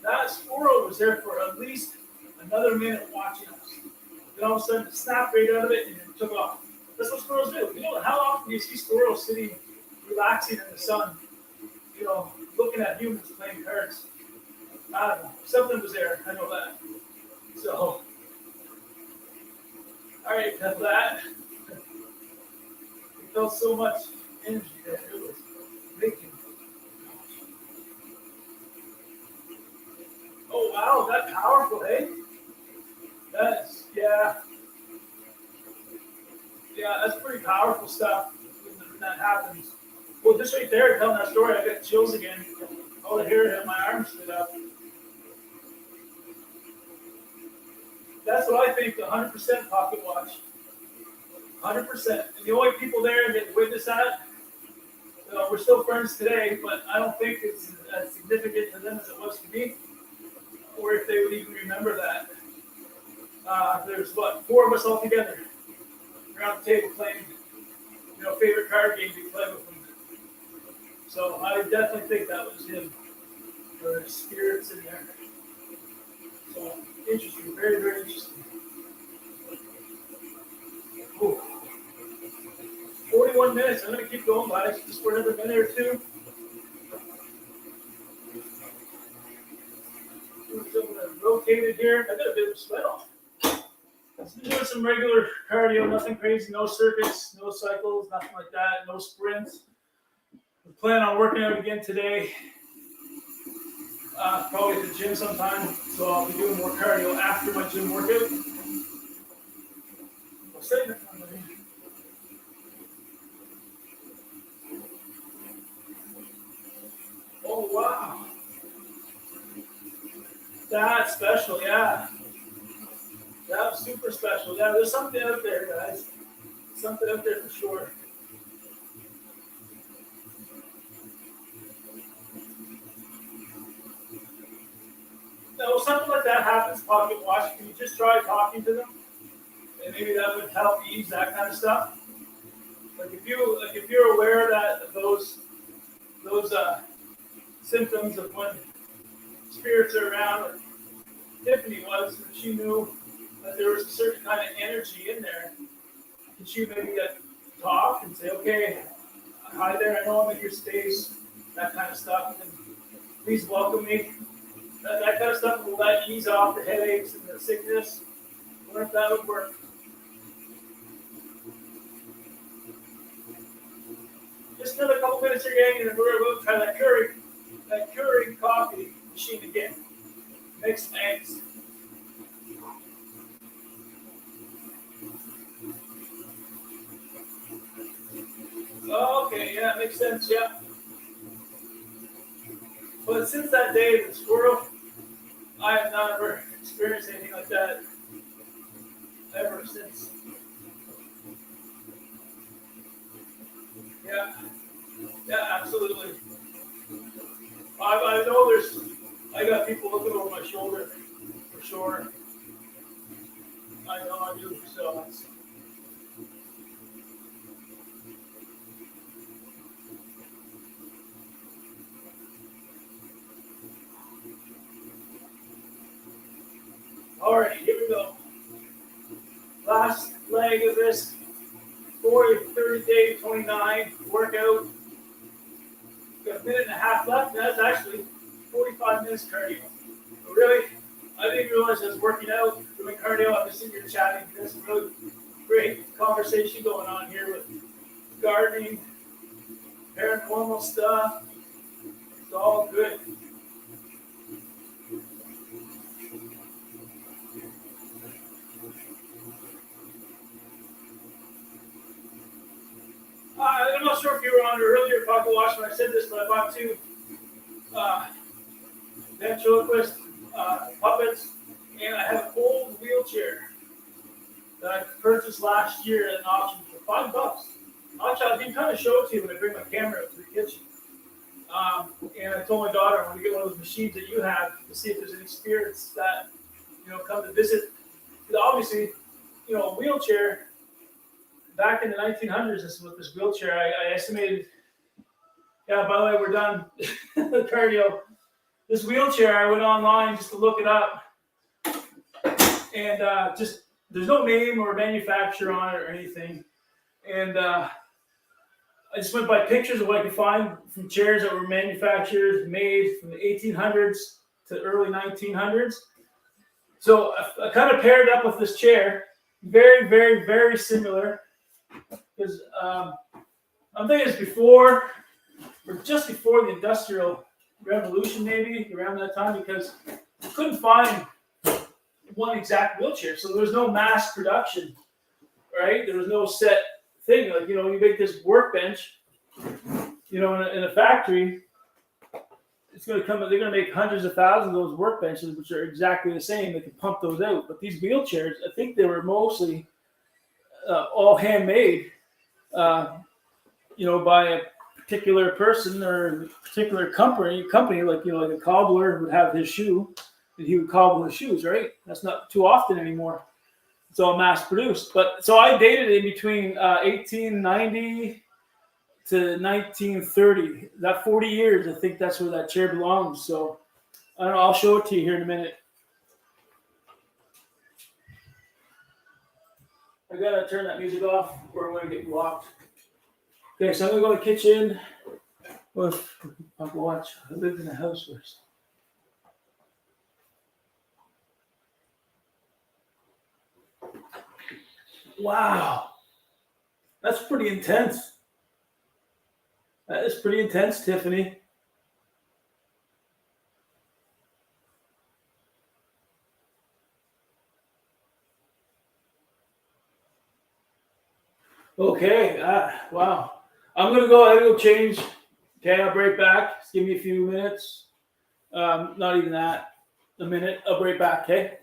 that squirrel was there for at least another minute watching us. Then all of a sudden, it snapped right out of it and it took off. That's what squirrels do. You know, how often do you see squirrels sitting, relaxing in the sun, you know, looking at humans playing cards? I don't know. Something was there. I know that. So, all right, that's that. It felt so much energy there. It was making. Oh, wow. That's powerful, eh? That's, yeah. Yeah, that's pretty powerful stuff when that happens. Well, just right there, telling that story, I got chills again. All I hear it, my arms stood up. That's what I think, 100% pocket watch. 100%. And the only people there that witness that, you know, we're still friends today, but I don't think it's as significant to them as it was to me, or if they would even remember that. There's, what, 4 of us all together around the table playing, you know, favorite card game we play with them. So I definitely think that was him, or his spirits in there. So interesting, very, very interesting. Ooh. 41 minutes. I'm going to keep going, guys, just for another minute or two. Rotate it here. I got a bit of a sweat on. Just doing some regular cardio, nothing crazy, no circuits, no cycles, nothing like that, no sprints. We plan on working out again today, probably at the gym sometime. So I'll be doing more cardio after my gym workout. I'll say that. Oh, wow. That's special, yeah. That was super special. Yeah, there's something out there, guys. Something out there for sure. Now, if something like that happens, pocket watch, can you just try talking to them? And maybe that would help ease that kind of stuff. Like if you're aware that those symptoms of when spirits are around, or Tiffany was, and she knew that there was a certain kind of energy in there, and she maybe talk and say, okay, hi there, I know I'm in your space, that kind of stuff, and please welcome me. That kind of stuff will let ease off the headaches and the sickness. I wonder if that would work. Just another couple minutes here, gang, and we're going to try that Keurig coffee machine again. Make some eggs. Okay, yeah, makes sense, yeah. But since that day, the squirrel, I have not ever experienced anything like that ever since. Yeah, yeah, absolutely. I know I got people looking over my shoulder, for sure. I know I do, so. All right, here we go. Last leg of this 30-day 29 workout. Got a minute and a half left. That's actually 45 minutes cardio. But really, I didn't realize I was working out, doing cardio. I'm just sitting here chatting. There's some really great conversation going on here with gardening, paranormal stuff. It's all good. I'm I'm not sure if you were on earlier Pocket Watch when I said this, but I bought two ventriloquist puppets, and I have an old wheelchair that I purchased last year at an auction for $5. I can kind of show it to you when I bring my camera up to the kitchen. And I told my daughter I want to get one of those machines that you have to see if there's any spirits that come to visit. Because obviously, a wheelchair back in the 1900s. This is with this wheelchair. I estimated. Yeah. By the way, we're done. The cardio. This wheelchair, I went online just to look it up, and just there's no name or manufacturer on it or anything, and I just went by pictures of what I could find from chairs that were manufactured, made from the 1800s to early 1900s. So I kind of paired up with this chair, very, very, very similar, because I'm thinking it's before or just before the Industrial Revolution, maybe around that time, because I couldn't find one exact wheelchair, so there was no mass production, right? There was no set thing. Like, you make this workbench, in a factory, it's going to come. They're going to make hundreds of thousands of those workbenches, which are exactly the same. They can pump those out. But these wheelchairs, I think they were mostly all handmade, by a particular person or a particular company. Like like a cobbler would have his shoe, and he would cobble his shoes. Right? That's not too often anymore. It's all mass produced. But so I dated it in between 1890 to 1930. That 40 years, I think that's where that chair belongs. So I don't know, I'll show it to you here in a minute. I gotta turn that music off or I'm gonna get blocked. Okay, so I'm gonna go to the kitchen. I'll watch. I lived in the house first. Wow, that's pretty intense. That is pretty intense, Tiffany. Okay, wow. I'm going to go ahead and go change. Okay, I'll be right back. Just give me a few minutes. Not even that. A minute. I'll be right back, okay?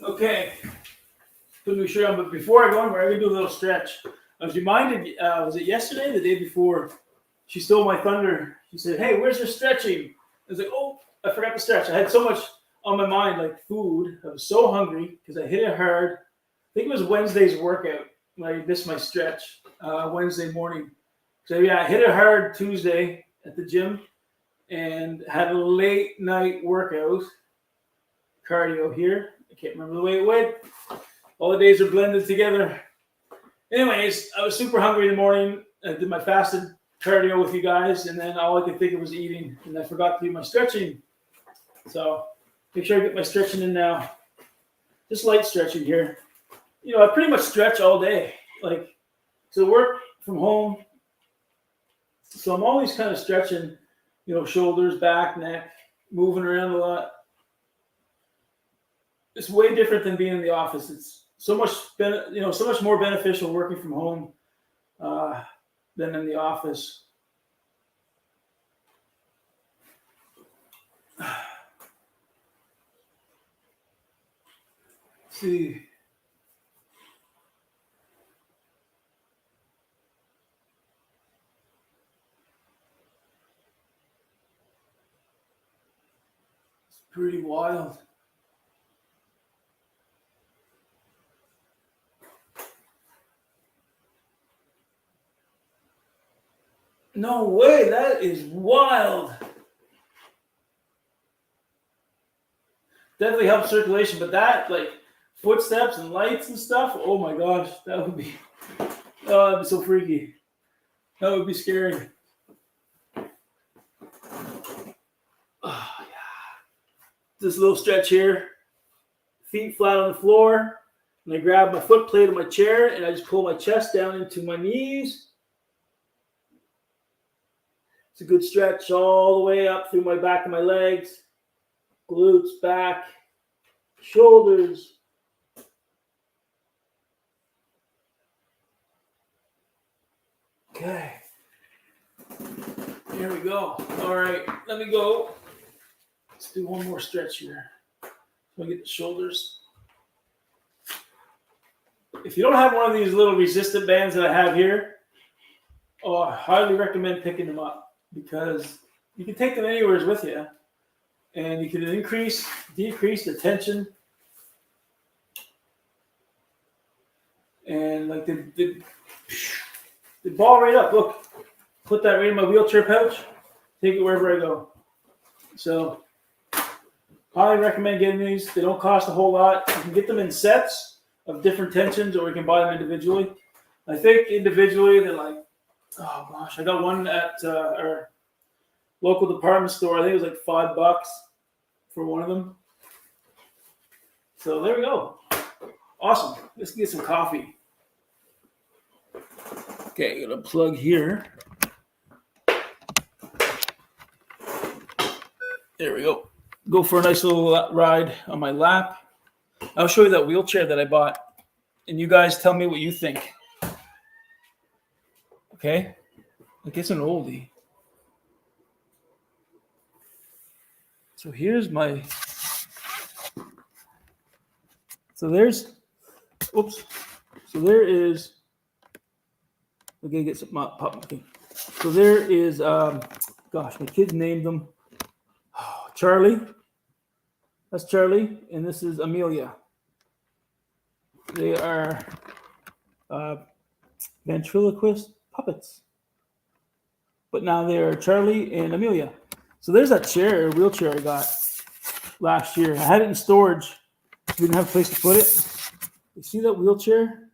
Okay. Couldn't be sure, but before I go anywhere, I'm going to do a little stretch. I was reminded, was it yesterday, the day before? She stole my thunder. She said, "Hey, where's your stretching?" I was like, "Oh, I forgot to stretch." I had so much on my mind, like food. I was so hungry because I hit it hard. I think it was Wednesday's workout when I missed my stretch Wednesday morning. So yeah, I hit it hard Tuesday at the gym and had a late night workout, cardio here. I can't remember the way it went. All the days are blended together. Anyways, I was super hungry in the morning. I did my fasted cardio with you guys, and then all I could think of was eating, and I forgot to do my stretching. So make sure I get my stretching in now. Just light stretching here. I pretty much stretch all day. So work from home. So I'm always kind of stretching, shoulders, back, neck, moving around a lot. It's way different than being in the office. It's so much, so much more beneficial working from home than in the office. Let's see. Pretty wild. No way, that is wild. Definitely helps circulation, but that, like, footsteps and lights and stuff, oh my gosh, that'd be so freaky. That would be scary. Oh, yeah. This little stretch here, feet flat on the floor, and I grab my foot plate of my chair and I just pull my chest down into my knees. It's a good stretch all the way up through my back of my legs, glutes, back, shoulders. Okay. Here we go. All right, let me go. Let's do one more stretch here. So I get the shoulders. If you don't have one of these little resistant bands that I have here, I highly recommend picking them up because you can take them anywhere with you, and you can increase, decrease the tension, and like the ball right up. Look, put that right in my wheelchair pouch. Take it wherever I go. So, highly recommend getting these. They don't cost a whole lot. You can get them in sets of different tensions, or you can buy them individually. I think individually they're like, oh gosh, I got one at our local department store. I think it was like $5 for one of them. So there we go. Awesome. Let's get some coffee. Okay, gonna plug here. There we go. Go for a nice little ride on my lap. I'll show you that wheelchair that I bought, and you guys tell me what you think. Okay? Like, it's an oldie. So here's my... So there's... Oops. So there is... Okay, get some pop. Okay. So there is... gosh, my kids named them. Charlie. That's Charlie, and this is Amelia. They are ventriloquist puppets. But now they are Charlie and Amelia. So there's that wheelchair I got last year. I had it in storage. We didn't have a place to put it. You see that wheelchair?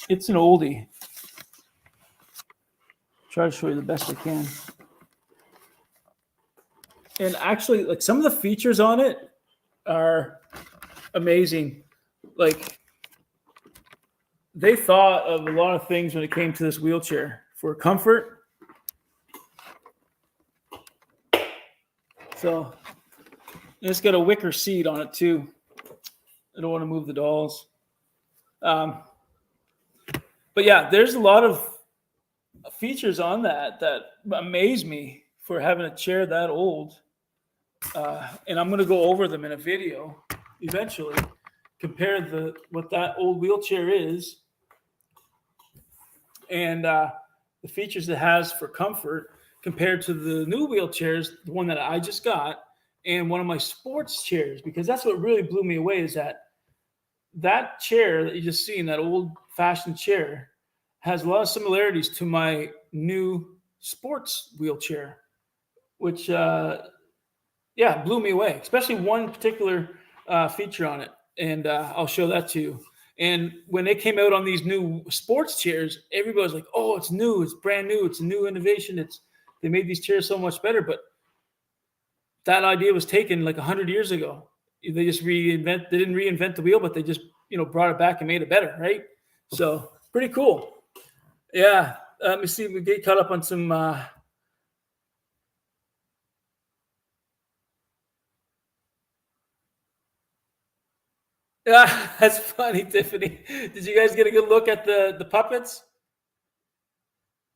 It's an oldie. Try to show you the best I can. And actually, like, some of the features on it are amazing. Like, they thought of a lot of things when it came to this wheelchair for comfort. So it's got a wicker seat on it too. I don't want to move the dolls. But yeah, there's a lot of features on that amaze me for having a chair that old. And I'm going to go over them in a video eventually. Compare what that old wheelchair is and the features it has for comfort compared to the new wheelchairs, the one that I just got, and one of my sports chairs, because that's what really blew me away is that chair that you just seen, that old-fashioned chair, has a lot of similarities to my new sports wheelchair, which, blew me away, especially one particular feature on it. And I'll show that to you. And when they came out on these new sports chairs, everybody was like, oh, it's new. It's brand new. It's a new innovation. They made these chairs so much better. But that idea was taken like 100 years ago. They just they didn't reinvent the wheel, but they just, brought it back and made it better, right? So pretty cool. Yeah. Let me see if we get caught up on some... Yeah, that's funny, Tiffany. Did you guys get a good look at the puppets?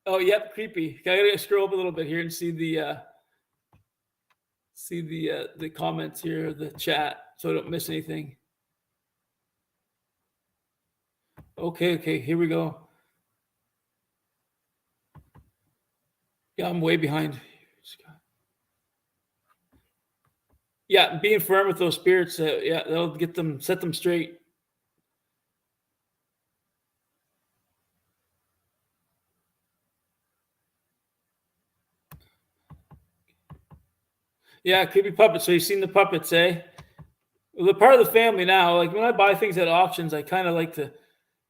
Oh, yep, creepy. I gotta scroll up a little bit here and see the comments here, the chat, so I don't miss anything. Okay, here we go. Yeah, I'm way behind. Yeah, being firm with those spirits, yeah, they'll set them straight. Yeah, it could be puppets. So you've seen the puppets, eh? Well, they're part of the family now. Like when I buy things at auctions, I kind of like to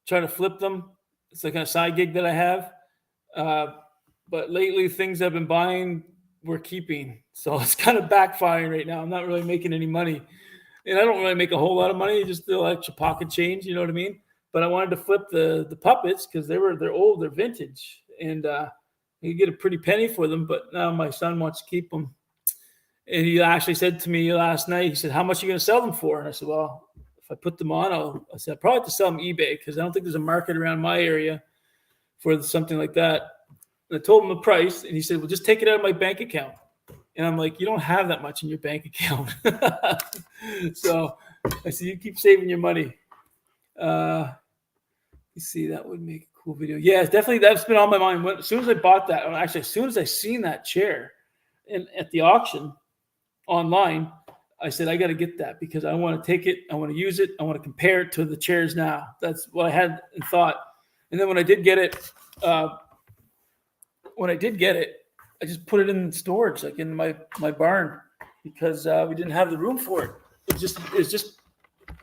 try to flip them. It's like a side gig that I have. Uh, but lately, things I've been buying, we're keeping. So it's kind of backfiring right now. I'm not really making any money. And I don't really make a whole lot of money, just the extra pocket change, you know what I mean? But I wanted to flip the puppets because they're old, they're vintage. And you get a pretty penny for them, but now my son wants to keep them. And he actually said to me last night, he said, "How much are you going to sell them for?" And I said, "Well, if I put them on, I said, I'll probably have to sell them eBay because I don't think there's a market around my area for something like that." And I told him the price, and he said, "Well, just take it out of my bank account." And I'm like, "You don't have that much in your bank account." So I said, "You keep saving your money." You see, that would make a cool video. Yeah, it's definitely, that's been on my mind. As soon as I bought that, actually, as soon as I seen that chair at the auction online, I said, I got to get that because I want to take it. I want to use it. I want to compare it to the chairs now. That's what I had in thought. And then when I did get it, I just put it in storage, like in my barn, because we didn't have the room for it. It's just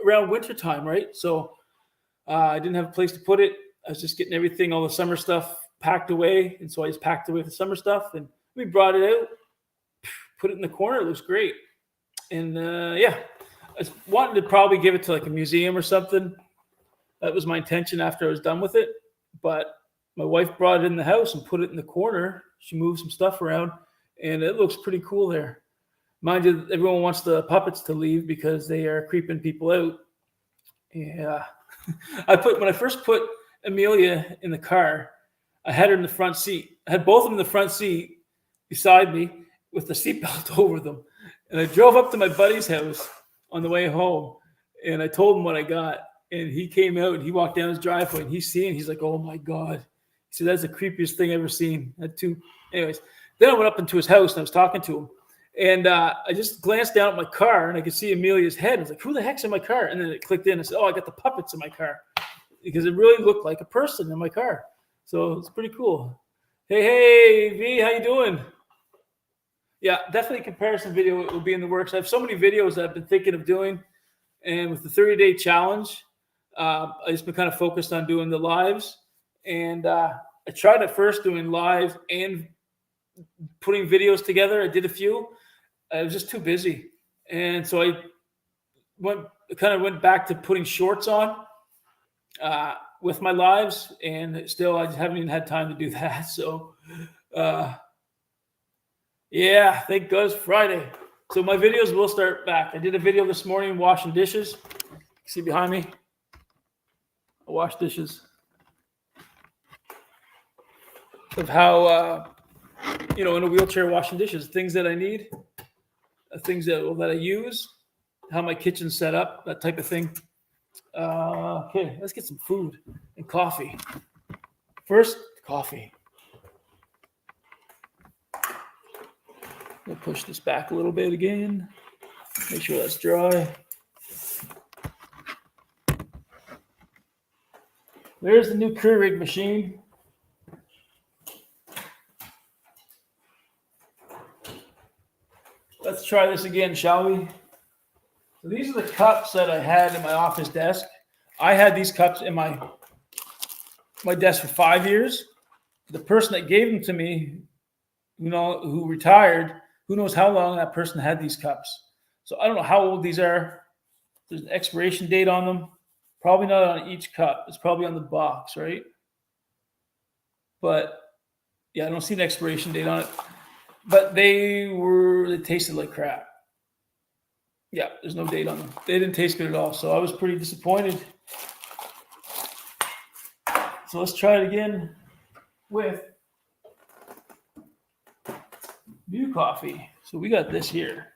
around winter time, right? So I didn't have a place to put it. I was just getting everything, all the summer stuff packed away. And so I just packed away the summer stuff and we brought it out, put it in the corner. It looks great. And yeah, I wanted to probably give it to like a museum or something. That was my intention after I was done with it. But my wife brought it in the house and put it in the corner. She moved some stuff around and it looks pretty cool there. Mind you, everyone wants the puppets to leave because they are creeping people out. Yeah. When I first put Amelia in the car, I had her in the front seat. I had both of them in the front seat beside me with the seatbelt over them. And I drove up to my buddy's house on the way home and I told him what I got. And he came out and he walked down his driveway and he's like, "Oh my God." He said, "That's the creepiest thing I've ever seen." Anyways, then I went up into his house and I was talking to him. And I just glanced down at my car and I could see Amelia's head. I was like, "Who the heck's in my car?" And then it clicked in. I said, "Oh, I got the puppets in my car," because it really looked like a person in my car. So it's pretty cool. Hey, V, how you doing? Yeah, definitely a comparison video will be in the works. I have so many videos that I've been thinking of doing. And with the 30-day challenge, I just been kind of focused on doing the lives. And I tried at first doing live and putting videos together. I did a few. I was just too busy. And so I went back to putting shorts on with my lives. And still, I just haven't even had time to do that. So, yeah, thank God it's Friday. So my videos will start back. I did a video this morning washing dishes. See behind me? I wash dishes. Of how, in a wheelchair washing dishes, things that I need, things that I use, how my kitchen's set up, that type of thing. Okay, let's get some food and coffee. First, coffee. We'll push this back a little bit again. Make sure that's dry. There's the new Keurig machine. Let's try this again, shall we? So these are the cups that I had in my office desk. I had these cups in my desk for 5 years. The person that gave them to me, who retired, who knows how long that person had these cups. So I don't know how old these are. There's an expiration date on them. Probably not on each cup. It's probably on the box, right? But yeah, I don't see an expiration date on it. But they tasted like crap. Yeah, there's no date on them. They didn't taste good at all. So I was pretty disappointed. So let's try it again with new coffee. So we got this here.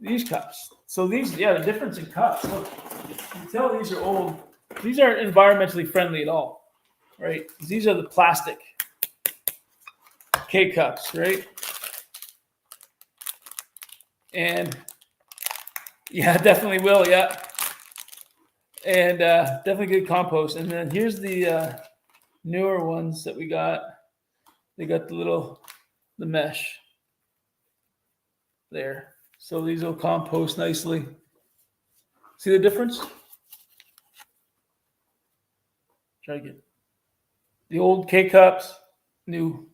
These cups. So the difference in cups. Look, you can tell these are old. These aren't environmentally friendly at all, right? These are the plastic K cups, right? And yeah, definitely will. Yeah. And definitely good compost. And then here's the newer ones that we got. They got the mesh there. So these will compost nicely. See the difference? Try to get the old K cups, new.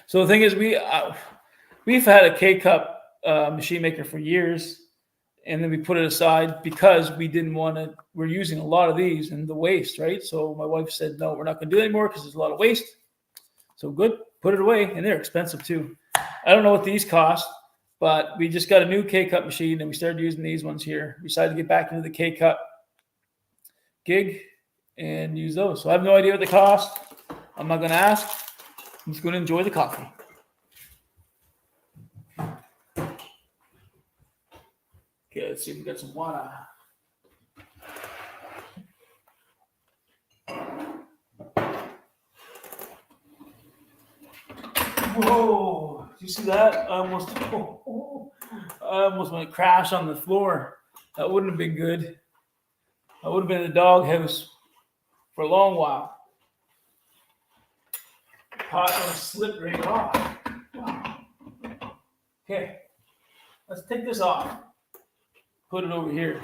So the thing is, we've had a K cup machine maker for years, and then we put it aside because we didn't want to. We're using a lot of these and the waste, right? So my wife said, no, we're not going to do it anymore because there's a lot of waste. So good, put it away, and they're expensive too. I don't know what these cost, but we just got a new K cup machine and we started using these ones here. We decided to get back into the K cup gig and use those. So I have no idea what they cost. I'm not going to ask. I'm just going to enjoy the coffee. Okay, let's see if we got some water. Whoa! Did you see that? I almost went crash on the floor. That wouldn't have been good. I would have been in the doghouse for a long while. Pot almost slipped right off. Wow. Okay, let's take this off. Put it over here.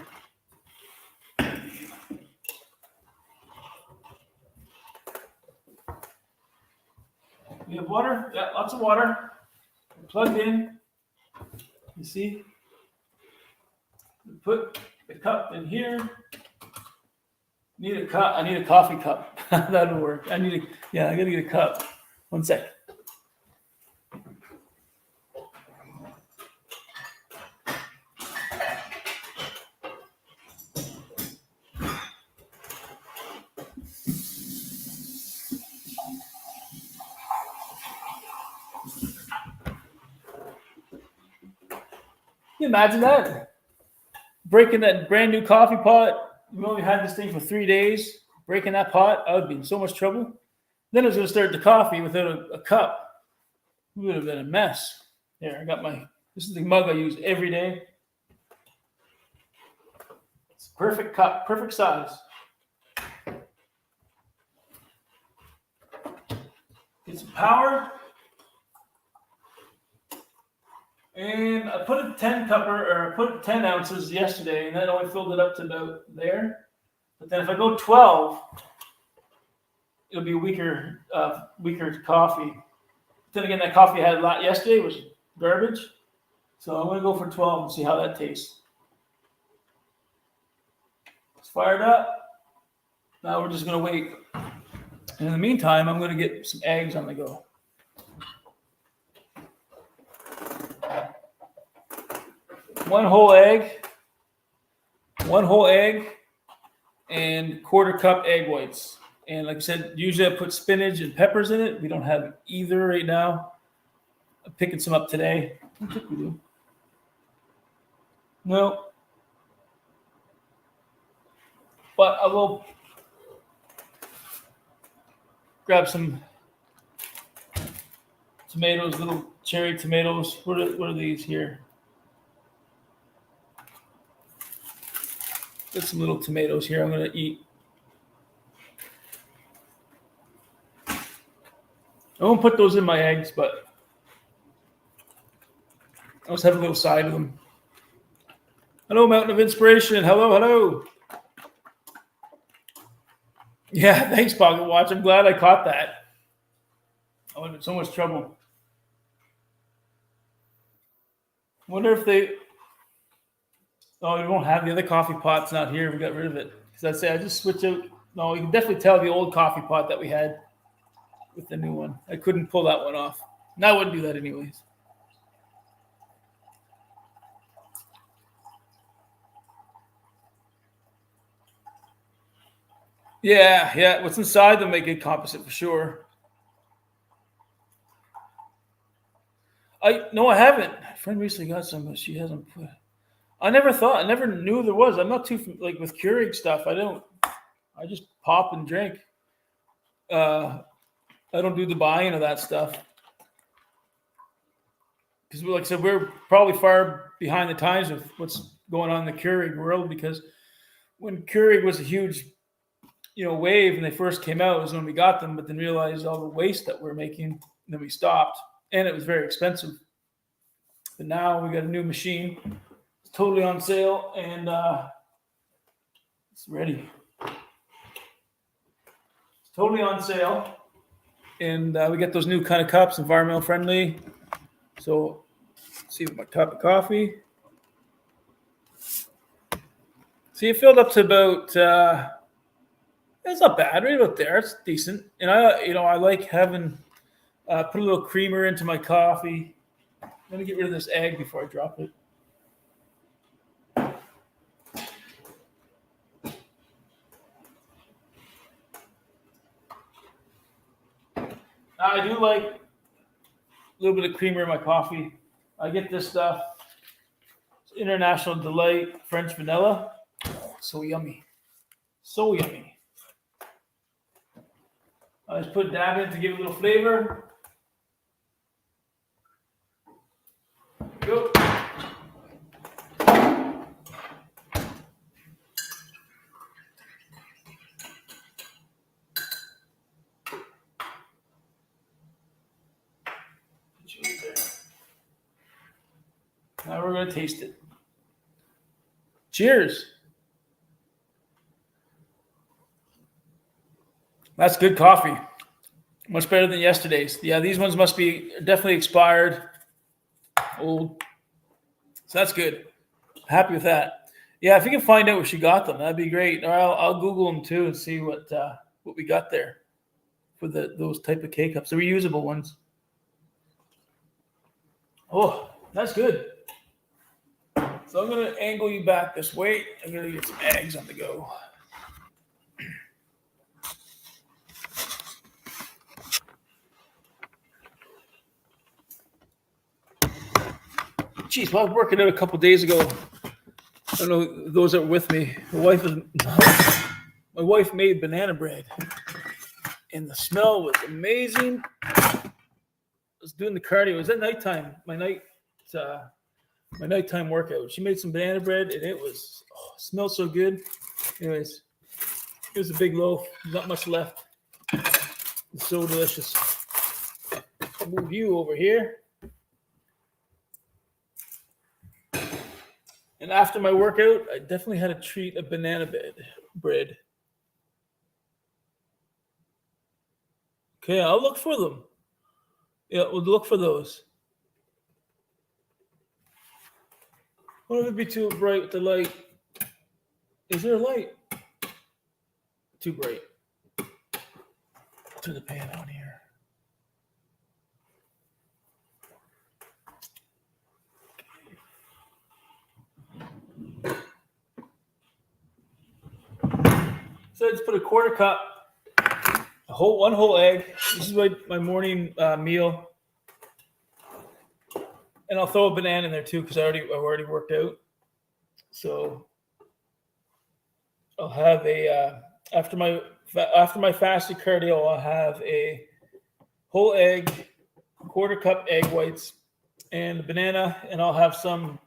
We have water. Yeah, lots of water. Plugged in. You see? Put the cup in here. Need a cup. I need a coffee cup. That'll work. I gotta get a cup. 1 sec. Can you imagine that? Breaking that brand new coffee pot. We only had this thing for 3 days. Breaking that pot, I would be in so much trouble. Then I was going to start the coffee without a cup. It would have been a mess. Here, I got this is the mug I use every day. It's a perfect cup, perfect size. Get some power. And I put a 10 ounces yesterday, and that only filled it up to about there. But then if I go 12, it'll be weaker coffee. Then again, that coffee I had a lot yesterday was garbage. So I'm going to go for 12 and see how that tastes. It's fired up. Now we're just going to wait. And in the meantime, I'm going to get some eggs on the go. One whole egg, and quarter cup egg whites. And like I said, usually I put spinach and peppers in it. We don't have either right now. I'm picking some up today. I think we do. No. But I will grab some tomatoes, little cherry tomatoes. What are these here? Get some little tomatoes here. I'm going to eat. I won't put those in my eggs, but I'll just have a little side of them. Hello, Mountain of Inspiration. Hello. Yeah, thanks, Pocket Watch. I'm glad I caught that. I was in so much trouble. Wonder if they... Oh, we won't have the other coffee pot's not here. We got rid of it. Because I just switched out. No, you can definitely tell the old coffee pot that we had with the new one. I couldn't pull that one off. And I wouldn't do that anyways. Yeah. What's inside them make it composite for sure. I haven't. A friend recently got some, but she hasn't put. I never knew there was. I'm not too like with Keurig stuff. I just pop and drink. I don't do the buying of that stuff. because like I said, we're probably far behind the times of what's going on in the Keurig world. Because when Keurig was a huge, wave and they first came out, was when we got them, but then realized all the waste that we're making, and then we stopped, and it was very expensive. But now we got a new machine. It's totally on sale, and it's ready. It's totally on sale, and we get those new kind of cups, environmental friendly. So, let's see my cup of coffee. See, it filled up to about. It's not bad, right about there. It's decent, and I like having put a little creamer into my coffee. Let me get rid of this egg before I drop it. I do like a little bit of creamer in my coffee. I get this stuff. It's International Delight French Vanilla. Oh, so yummy. So yummy. I just put a dab in to give it a little flavor. Go. Now we're going to taste it. Cheers. That's good coffee. Much better than yesterday's. Yeah, these ones must be definitely expired. Old. So that's good. Happy with that. Yeah, if you can find out where she got them, that'd be great. Or I'll Google them too and see what we got there for those type of K-cups. The reusable ones. Oh, that's good. So I'm going to angle you back this way. I'm going to get some eggs on the go. Geez, well, I was working out a couple days ago. I don't know those that were with me. My wife made banana bread, and the smell was amazing. I was doing the cardio. It was at nighttime. My nighttime workout. She made some banana bread, and it smelled so good. Anyways, it was a big loaf. Not much left. It's so delicious. I'll move you over here. And after my workout, I definitely had to treat a banana bread. Okay, I'll look for them. Yeah, we'll look for those. What if it be too bright with the light? Is there a light? Too bright. Turn the pan on here. So I just put a quarter cup, one whole egg. This is my morning meal, and I'll throw a banana in there too because I've already worked out. So I'll have after my fasted cardio, I'll have a whole egg, quarter cup egg whites, and a banana, and I'll have some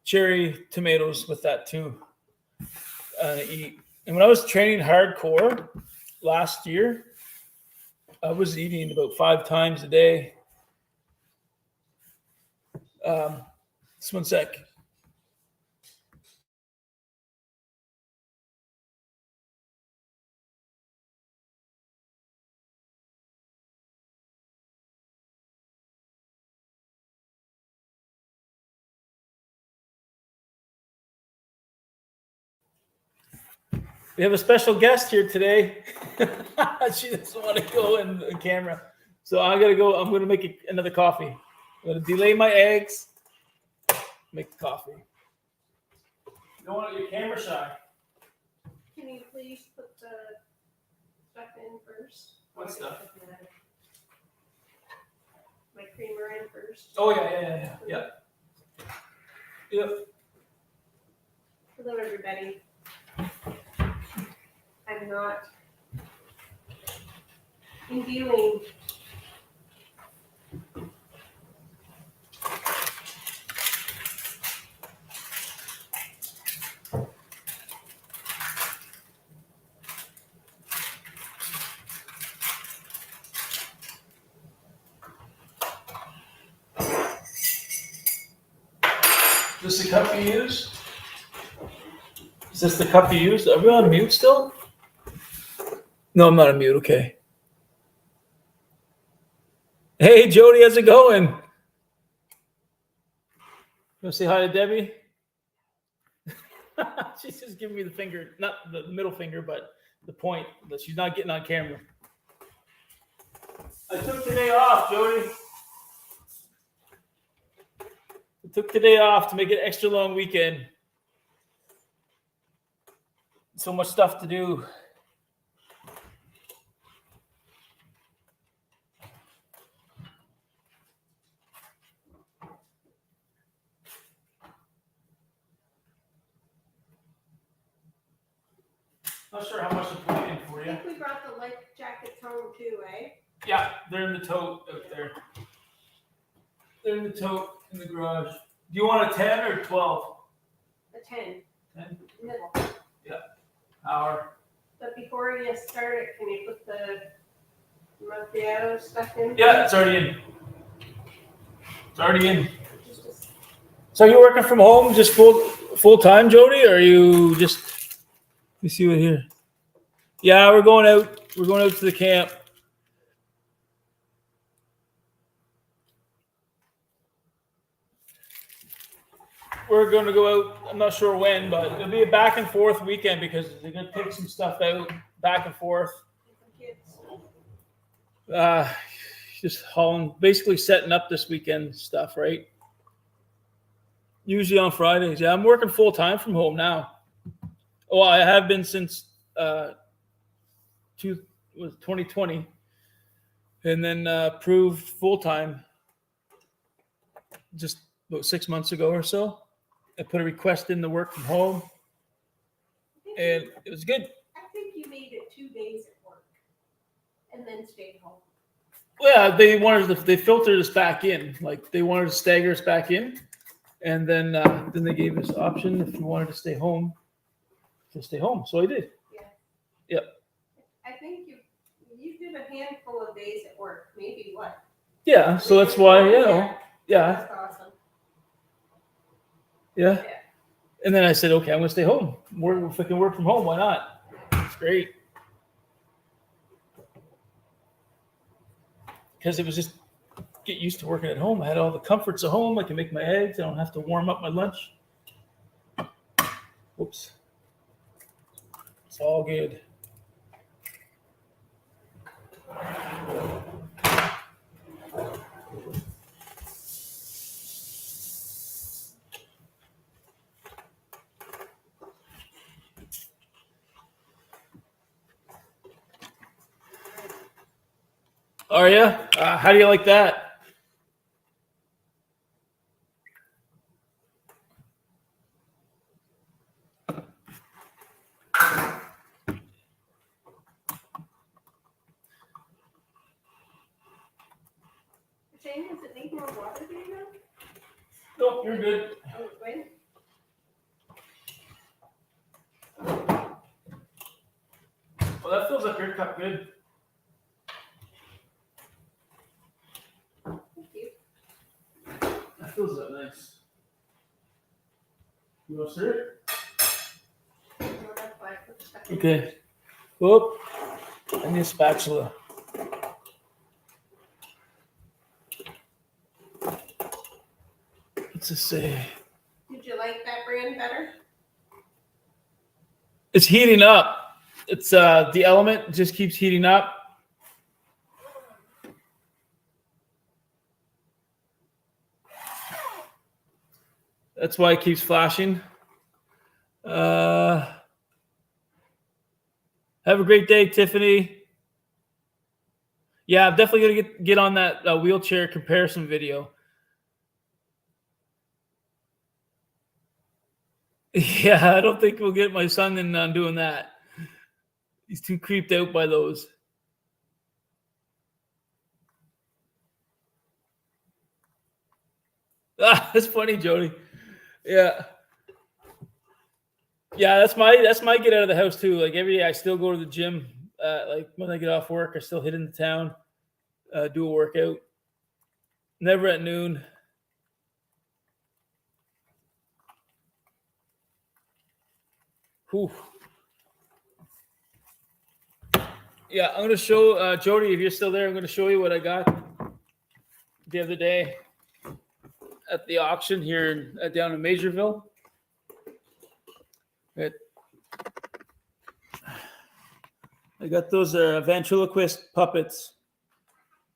cherry tomatoes with that too. Eat. And when I was training hardcore last year, I was eating about 5 times a day. Just one sec. We have a special guest here today. She doesn't want to go in the camera. So I gotta go. I'm gonna make another coffee. I'm gonna delay my eggs, make the coffee. You don't want your camera shy. Can you please put the stuff in first? What stuff? My creamer in first. Oh yeah. Yep. Hello everybody. I'm not imbuing this the cup you use? Is this the cup you use? Are we on mute still? No, I'm not on mute. Okay. Hey, Jody, how's it going? You want to say hi to Debbie? She's just giving me the finger, not the middle finger, but the point that she's not getting on camera. I took today off, Jody. I took today off to make it an extra long weekend. So much stuff to do. Not sure how much to put in for I you. think we brought the life jackets home too, eh? Yeah, they're in the tote out there. They're in the tote in the garage. Do you want a 10 or 12? A 10. 10? Middle. Hour. But before you start it, can you put the macchiato stuff in? Yeah, it's already in. It's already in. Just a So you're working from home just full time, Jody, or are you just? Let me see what here. Yeah, we're going out. We're going out to the camp. We're going to go out. I'm not sure when, but it'll be a back and forth weekend because they're going to take some stuff out back and forth. kids. Just hauling, basically setting up this weekend stuff, right? Usually on Fridays. Yeah, I'm working full time from home now. Oh, I have been since 2020, and then proved full time just about 6 months ago or so. I put a request in to work from home, and it was good. I think you made it 2 days at work and then stayed home. Yeah, they filtered us back in, like they wanted to stagger us back in, and then they gave us the option if you wanted to stay home, to stay home. So I did. Yeah. Yep. I think you did a handful of days at work, maybe what? Yeah, so that's why, yeah. That's awesome. Yeah. Yeah. And then I said, okay, I'm gonna stay home. If I can work from home, why not? It's great. Because it was just get used to working at home. I had all the comforts of home. I can make my eggs. I don't have to warm up my lunch. Oops. It's all good. Are you? How do you like that? Shane, does it need more water, do you know? Nope, you're good. Oh, when? Well, that feels like your cup good. Thank you. That feels that nice. You want to stir it? No, that's why I put the stuff in. Okay. Whoop. I need a spatula. What's this say? Did you like that brand better? It's heating up. It's the element just keeps heating up. That's why it keeps flashing. Have a great day, Tiffany. Yeah, I'm definitely gonna get on that wheelchair comparison video. Yeah, I don't think we'll get my son in on doing that. He's too creeped out by those. That's funny, Jody. Yeah. Yeah, that's my get out of the house too. Like every day I still go to the gym. Like when I get off work, I still hit into town, do a workout. Never at noon. Whew. Yeah, I'm gonna show Jody, if you're still there, I'm gonna show you what I got the other day at the auction here down in Majorville. I got those ventriloquist puppets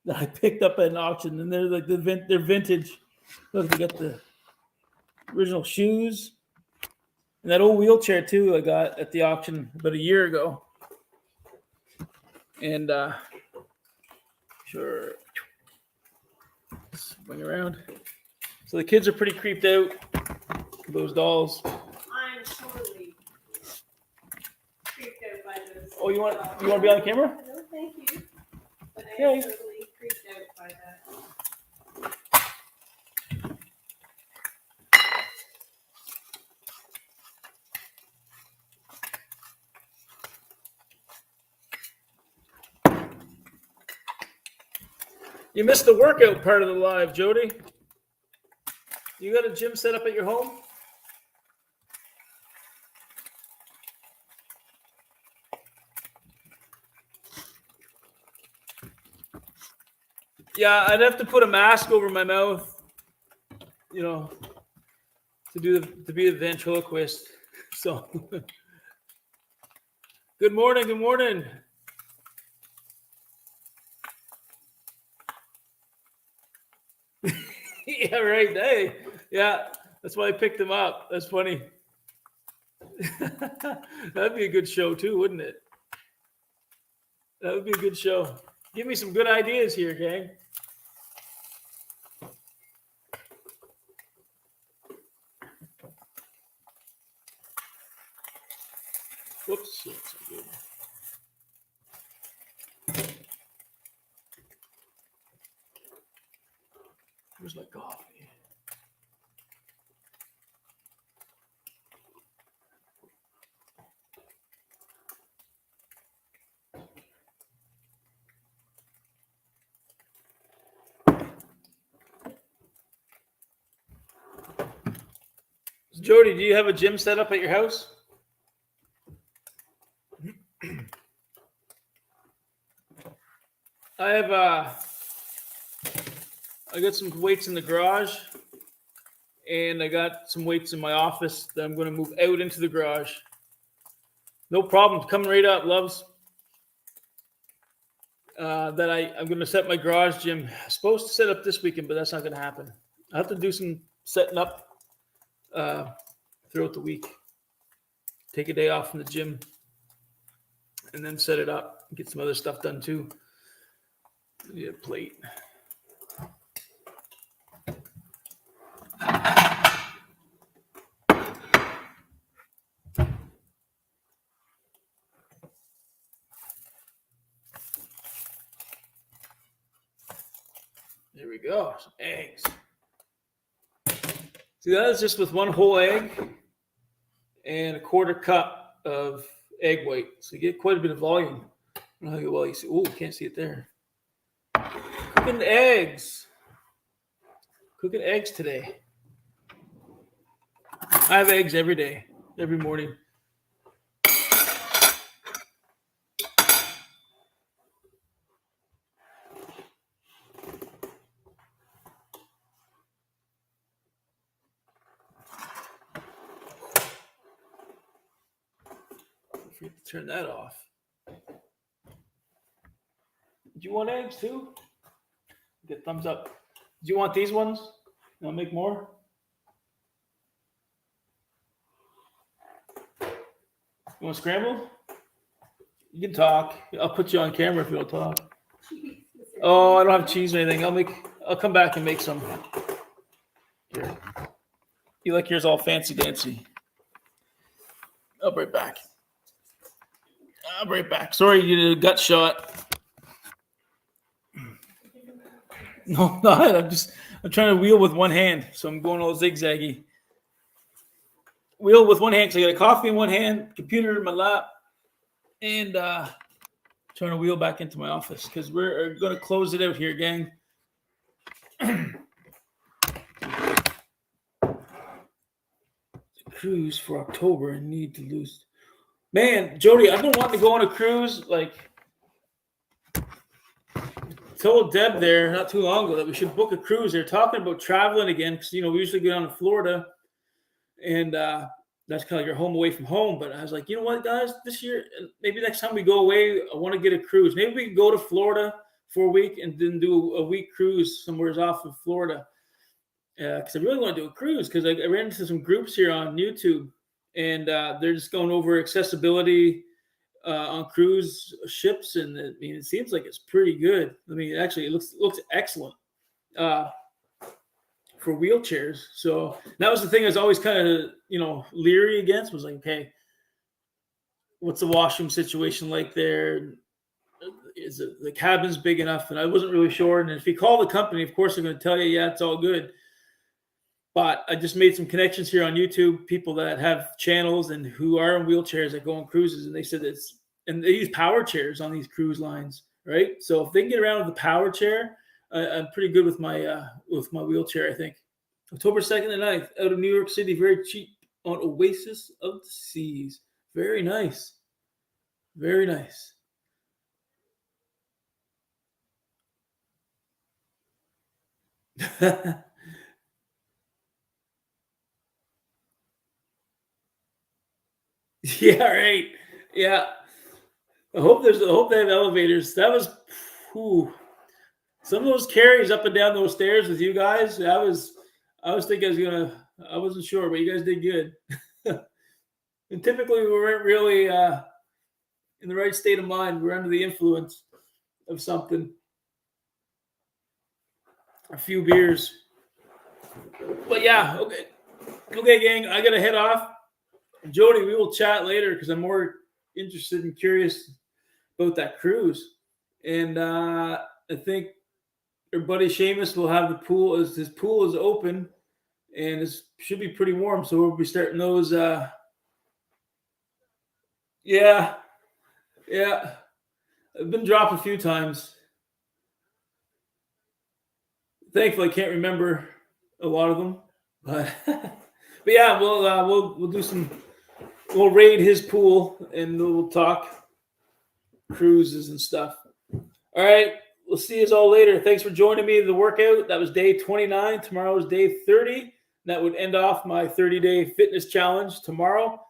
that I picked up at an auction, and they're like they're vintage. Look, they got the original shoes and that old wheelchair too. I got at the auction about a year ago, and sure, swing around. So the kids are pretty creeped out. Those dolls. I'm totally creeped out by those. Oh, you want to be on the camera? No, thank you. But I Yeah. am totally creeped out by that. You missed the workout part of the live, Jody. You got a gym set up at your home? Yeah, I'd have to put a mask over my mouth, you know, to be a ventriloquist. So, good morning. Good morning. Yeah, right. Hey, yeah, that's why I picked him up. That's funny. That'd be a good show too, wouldn't it? That would be a good show. Give me some good ideas here, gang. Whoops. That's not good. Where's my coffee? Jody, do you have a gym set up at your house? I have I got some weights in the garage, and I got some weights in my office that I'm going to move out into the garage. No problem. Come right up, loves. I'm going to set my garage gym. I'm supposed to set up this weekend, but that's not going to happen. I have to do some setting up throughout the week. Take a day off from the gym, and then set it up. Get some other stuff done too. Need a plate. There we go. Some eggs. See, that is just with one whole egg and a quarter cup of egg white. So you get quite a bit of volume. Well, you see, oh, can't see it there. Cooking eggs. Cooking eggs today. I have eggs every day, every morning. Forget to turn that off. Do you want eggs too? Get thumbs up. Do you want these ones? You want to make more? You want scrambled? You can talk. I'll put you on camera if you don't talk. Oh, I don't have cheese or anything. I'll come back and make some. Here. You like yours all fancy dancy. I'll be right back. Sorry, you did a gut shot. No, I'm trying to wheel with one hand, so I'm going all zigzaggy. Wheel with one hand, because I got a coffee in one hand, computer in my lap, and trying to wheel back into my office because we're going to close it out here, gang. Cruise for October and need to lose. Man, Jody, I've been wanting to go on a cruise. Like, told Deb there not too long ago that we should book a cruise. They're talking about traveling again because we usually go down to Florida, and that's kind of like your home away from home. But I was like, you know what, guys, this year, maybe next time we go away, I want to get a cruise. Maybe we can go to Florida for a week and then do a week cruise somewhere off of Florida. Because I really want to do a cruise because I ran into some groups here on YouTube, and they're just going over accessibility on cruise ships, and it seems like it's pretty good. Actually, it looks excellent for wheelchairs. So that was the thing I was always kind of leery against, was like, okay, what's the washroom situation like there? Is the cabin's big enough? And I wasn't really sure. And if you call the company, of course they're going to tell you, yeah, it's all good. But I just made some connections here on YouTube, people that have channels and who are in wheelchairs that go on cruises, and they said and they use power chairs on these cruise lines, right? So if they can get around with the power chair, I'm pretty good with my wheelchair, I think. October 2nd and 9th, out of New York City, very cheap on Oasis of the Seas. Very nice. Very nice. Yeah, right. Yeah. I hope they have elevators. That was some of those carries up and down those stairs with you guys. I was thinking I wasn't sure, but you guys did good. And typically we weren't really in the right state of mind. We're under the influence of something. A few beers. But yeah, okay. Okay, gang, I gotta head off. Jody, we will chat later because I'm more interested and curious about that cruise. And I think our buddy Seamus will have the pool. His pool is open and it should be pretty warm. So we'll be starting those. Yeah. I've been dropped a few times. Thankfully, I can't remember a lot of them. But yeah, we'll do some. We'll raid his pool and we'll talk cruises and stuff. All right. We'll see you all later. Thanks for joining me in the workout. That was day 29. Tomorrow is day 30. That would end off my 30-day fitness challenge tomorrow.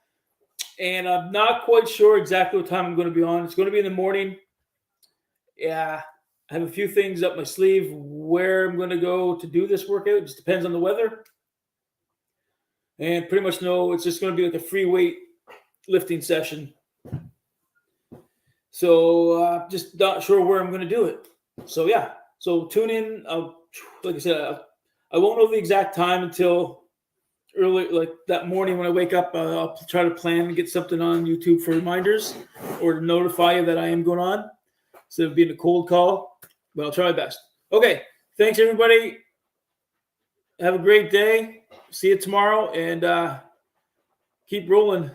And I'm not quite sure exactly what time I'm going to be on. It's going to be in the morning. Yeah. I have a few things up my sleeve where I'm going to go to do this workout. It just depends on the weather. And pretty much know it's just going to be like a free weight lifting session. So just not sure where I'm going to do it. So yeah, so tune in. Like I said, I won't know the exact time until early, like that morning when I wake up. I'll try to plan and get something on YouTube for reminders or to notify you that I am going on instead of being a cold call. But I'll try my best. Okay, thanks everybody. Have a great day. See you tomorrow and keep rolling.